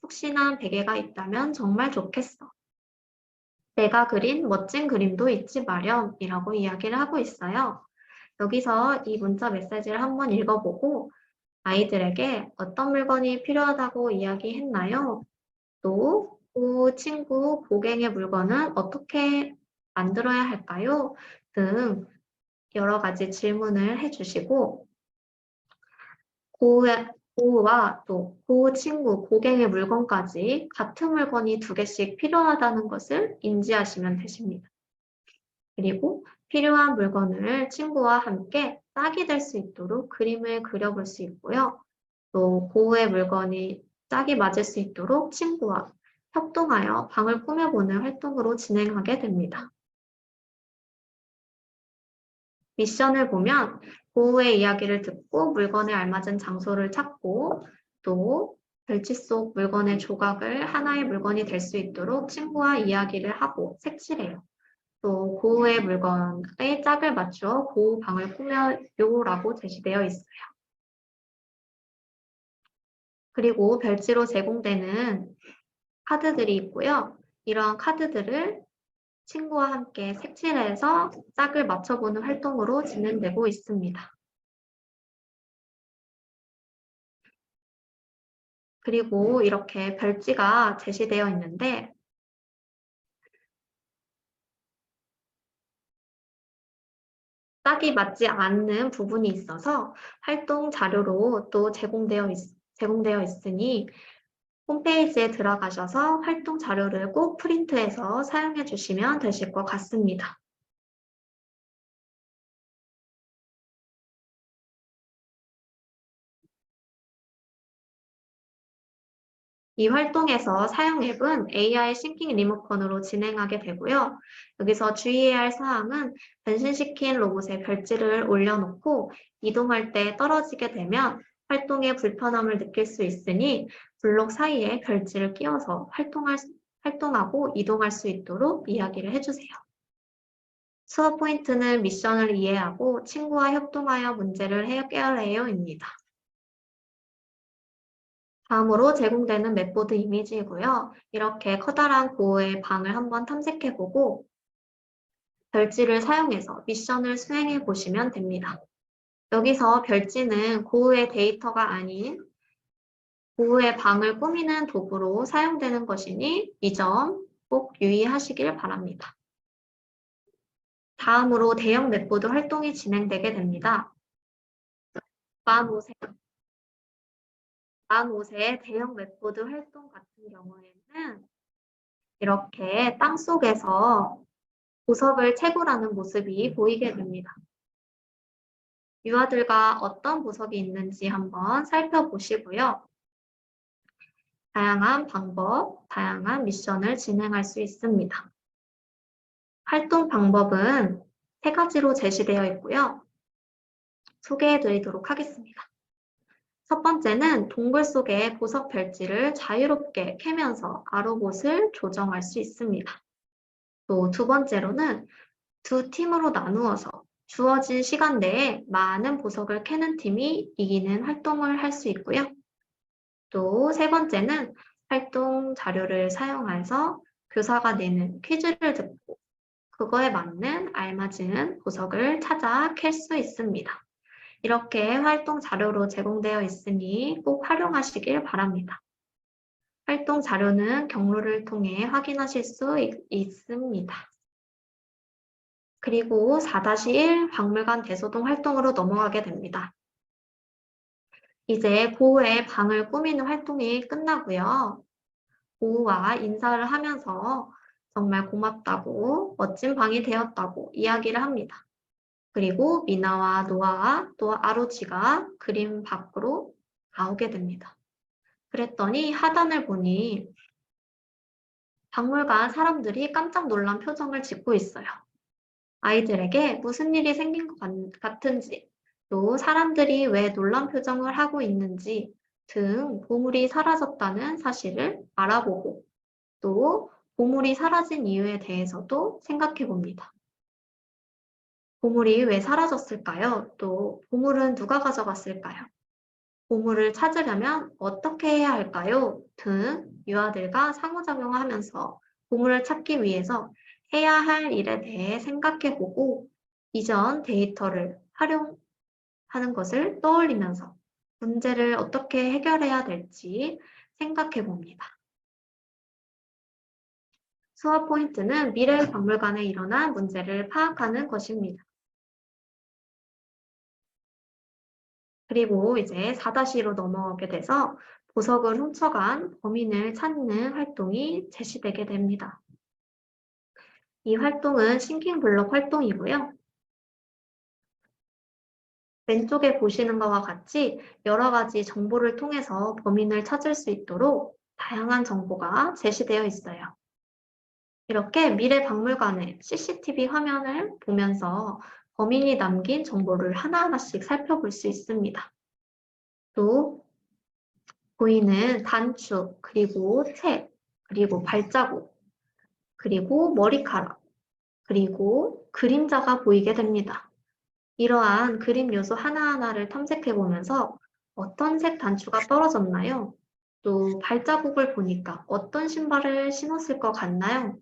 푹신한 베개가 있다면 정말 좋겠어. 내가 그린 멋진 그림도 잊지 마렴이라고 이야기를 하고 있어요. 여기서 이 문자 메시지를 한번 읽어보고 아이들에게 어떤 물건이 필요하다고 이야기했나요? 또 그 친구 고갱의 물건은 어떻게 만들어야 할까요? 등 여러 가지 질문을 해주시고 고우와 또 고우 친구 고갱의 물건까지 같은 물건이 2개씩 필요하다는 것을 인지하시면 되십니다. 그리고 필요한 물건을 친구와 함께 짝이 될 수 있도록 그림을 그려볼 수 있고요. 또 고우의 물건이 짝이 맞을 수 있도록 친구와 협동하여 방을 꾸며보는 활동으로 진행하게 됩니다. 미션을 보면 고우의 이야기를 듣고 물건에 알맞은 장소를 찾고 또 별지 속 물건의 조각을 하나의 물건이 될 수 있도록 친구와 이야기를 하고 색칠해요. 또 고우의 물건의 짝을 맞추어 고우 방을 꾸며요라고 제시되어 있어요. 그리고 별지로 제공되는 카드들이 있고요. 이러한 카드들을 친구와 함께 색칠해서 짝을 맞춰보는 활동으로 진행되고 있습니다. 그리고 이렇게 별지가 제시되어 있는데 짝이 맞지 않는 부분이 있어서 활동 자료로 또 제공되어 있으니 홈페이지에 들어가셔서 활동 자료를 꼭 프린트해서 사용해 주시면 되실 것 같습니다. 이 활동에서 사용 앱은 AI 싱킹 리모컨으로 진행하게 되고요. 여기서 주의해야 할 사항은 변신시킨 로봇에 별지를 올려놓고 이동할 때 떨어지게 되면 활동에 불편함을 느낄 수 있으니 블록 사이에 별지를 끼워서 활동하고 이동할 수 있도록 이야기를 해주세요. 수업 포인트는 미션을 이해하고 친구와 협동하여 문제를 해결해요입니다. 다음으로 제공되는 맵보드 이미지이고요. 이렇게 커다란 고우의 방을 한번 탐색해보고 별지를 사용해서 미션을 수행해 보시면 됩니다. 여기서 별지는 고우의 데이터가 아닌 고우의 방을 꾸미는 도구로 사용되는 것이니 이 점 꼭 유의하시길 바랍니다. 다음으로 대형 맵보드 활동이 진행되게 됩니다. 만 5세 대형 맵보드 활동 같은 경우에는 이렇게 땅속에서 보석을 채굴하는 모습이 보이게 됩니다. 유아들과 어떤 보석이 있는지 한번 살펴보시고요. 다양한 방법, 다양한 미션을 진행할 수 있습니다. 활동 방법은 3가지로 제시되어 있고요. 소개해 드리도록 하겠습니다. 첫 번째는 동굴 속의 보석 별지를 자유롭게 캐면서 아로봇을 조정할 수 있습니다. 또 두 번째로는 2팀으로 나누어서 주어진 시간 내에 많은 보석을 캐는 팀이 이기는 활동을 할 수 있고요. 또 세 번째는 활동 자료를 사용해서 교사가 내는 퀴즈를 듣고 그거에 맞는 알맞은 보석을 찾아 캘 수 있습니다. 이렇게 활동 자료로 제공되어 있으니 꼭 활용하시길 바랍니다. 활동 자료는 경로를 통해 확인하실 수 있습니다. 그리고 4-1 박물관 대소동 활동으로 넘어가게 됩니다. 이제 고우의 방을 꾸미는 활동이 끝나고요. 고우와 인사를 하면서 정말 고맙다고 멋진 방이 되었다고 이야기를 합니다. 그리고 미나와 노아와 또 아로치가 그림 밖으로 나오게 됩니다. 그랬더니 하단을 보니 박물관 사람들이 깜짝 놀란 표정을 짓고 있어요. 아이들에게 무슨 일이 생긴 것 같은지, 또 사람들이 왜 놀란 표정을 하고 있는지 등 보물이 사라졌다는 사실을 알아보고 또 보물이 사라진 이유에 대해서도 생각해 봅니다. 보물이 왜 사라졌을까요? 또 보물은 누가 가져갔을까요? 보물을 찾으려면 어떻게 해야 할까요? 등 유아들과 상호작용하면서 보물을 찾기 위해서 해야 할 일에 대해 생각해 보고 이전 데이터를 활용하는 것을 떠올리면서 문제를 어떻게 해결해야 될지 생각해 봅니다. 수업 포인트는 미래 박물관에 일어난 문제를 파악하는 것입니다. 그리고 이제 4-2로 넘어가게 돼서 보석을 훔쳐간 범인을 찾는 활동이 제시되게 됩니다. 이 활동은 싱킹 블록 활동이고요. 왼쪽에 보시는 것과 같이 여러 가지 정보를 통해서 범인을 찾을 수 있도록 다양한 정보가 제시되어 있어요. 이렇게 미래 박물관의 CCTV 화면을 보면서 범인이 남긴 정보를 하나하나씩 살펴볼 수 있습니다. 또 보이는 단추, 그리고 책, 그리고 발자국, 그리고 머리카락, 그리고 그림자가 보이게 됩니다. 이러한 그림 요소 하나하나를 탐색해 보면서 어떤 색 단추가 떨어졌나요? 또 발자국을 보니까 어떤 신발을 신었을 것 같나요?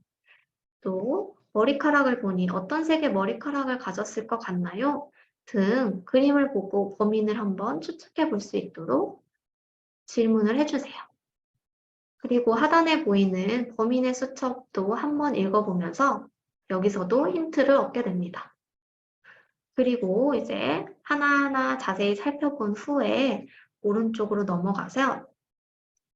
또 머리카락을 보니 어떤 색의 머리카락을 가졌을 것 같나요? 등 그림을 보고 범인을 한번 추측해 볼 수 있도록 질문을 해주세요. 그리고 하단에 보이는 범인의 수첩도 한번 읽어보면서 여기서도 힌트를 얻게 됩니다. 그리고 이제 하나하나 자세히 살펴본 후에 오른쪽으로 넘어가서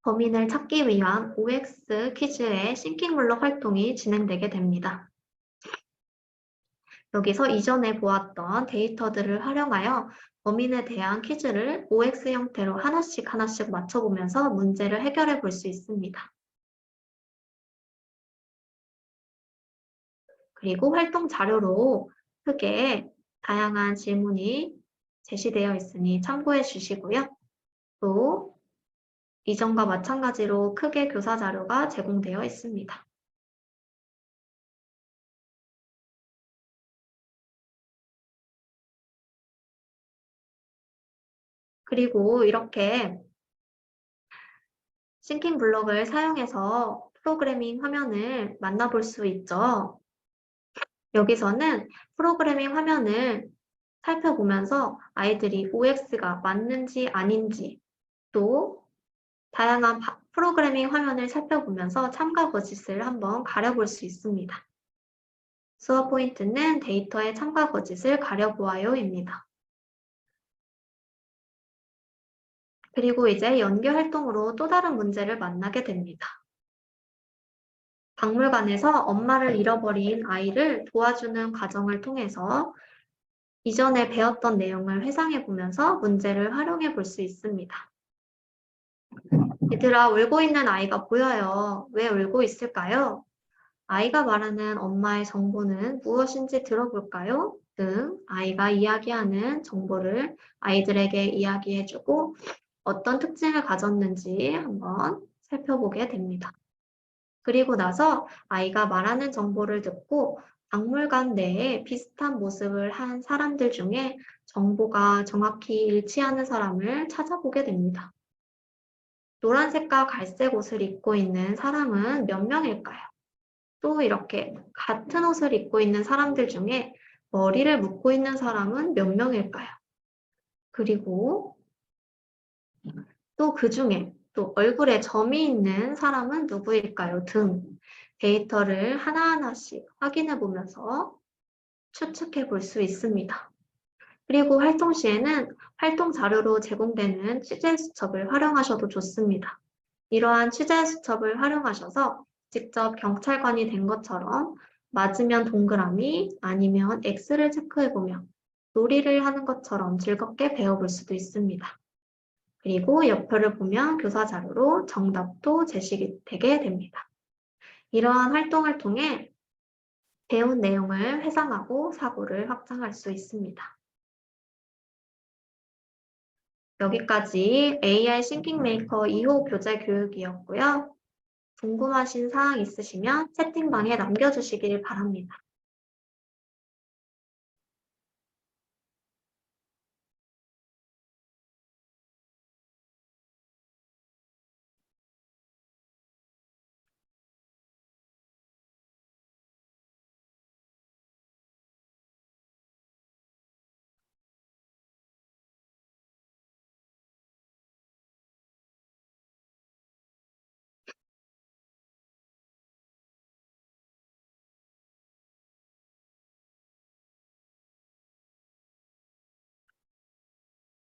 범인을 찾기 위한 OX 퀴즈의 싱킹 블록 활동이 진행되게 됩니다. 여기서 이전에 보았던 데이터들을 활용하여 범인에 대한 퀴즈를 OX 형태로 하나씩 맞춰보면서 문제를 해결해 볼 수 있습니다. 그리고 활동 자료로 크게 다양한 질문이 제시되어 있으니 참고해 주시고요. 또 이전과 마찬가지로 크게 교사 자료가 제공되어 있습니다. 그리고 이렇게 싱킹 블록을 사용해서 프로그래밍 화면을 만나볼 수 있죠. 여기서는 프로그래밍 화면을 살펴보면서 아이들이 OX가 맞는지 아닌지 또 다양한 프로그래밍 화면을 살펴보면서 참가 거짓을 한번 가려볼 수 있습니다. 수업 포인트는 데이터의 참가 거짓을 가려보아요입니다. 그리고 이제 연계 활동으로 또 다른 문제를 만나게 됩니다. 박물관에서 엄마를 잃어버린 아이를 도와주는 과정을 통해서 이전에 배웠던 내용을 회상해 보면서 문제를 활용해 볼 수 있습니다. 얘들아, 울고 있는 아이가 보여요. 왜 울고 있을까요? 아이가 말하는 엄마의 정보는 무엇인지 들어볼까요? 등 아이가 이야기하는 정보를 아이들에게 이야기해주고 어떤 특징을 가졌는지 한번 살펴보게 됩니다. 그리고 나서 아이가 말하는 정보를 듣고 박물관 내에 비슷한 모습을 한 사람들 중에 정보가 정확히 일치하는 사람을 찾아보게 됩니다. 노란색과 갈색 옷을 입고 있는 사람은 몇 명일까요? 또 이렇게 같은 옷을 입고 있는 사람들 중에 머리를 묶고 있는 사람은 몇 명일까요? 그리고 또 그 중에 또 얼굴에 점이 있는 사람은 누구일까요? 등 데이터를 하나하나씩 확인해 보면서 추측해 볼 수 있습니다. 그리고 활동 시에는 활동 자료로 제공되는 취재 수첩을 활용하셔도 좋습니다. 이러한 취재 수첩을 활용하셔서 직접 경찰관이 된 것처럼 맞으면 동그라미 아니면 X를 체크해보며 놀이를 하는 것처럼 즐겁게 배워볼 수도 있습니다. 그리고 옆표를 보면 교사 자료로 정답도 제시되게 됩니다. 이러한 활동을 통해 배운 내용을 회상하고 사고를 확장할 수 있습니다. 여기까지 AI 싱킹 메이커 2호 교재 교육이었고요. 궁금하신 사항 있으시면 채팅방에 남겨주시길 바랍니다.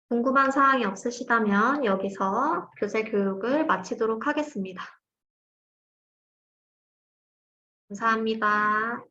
궁금한 사항이 없으시다면 여기서 교재 교육을 마치도록 하겠습니다. 감사합니다.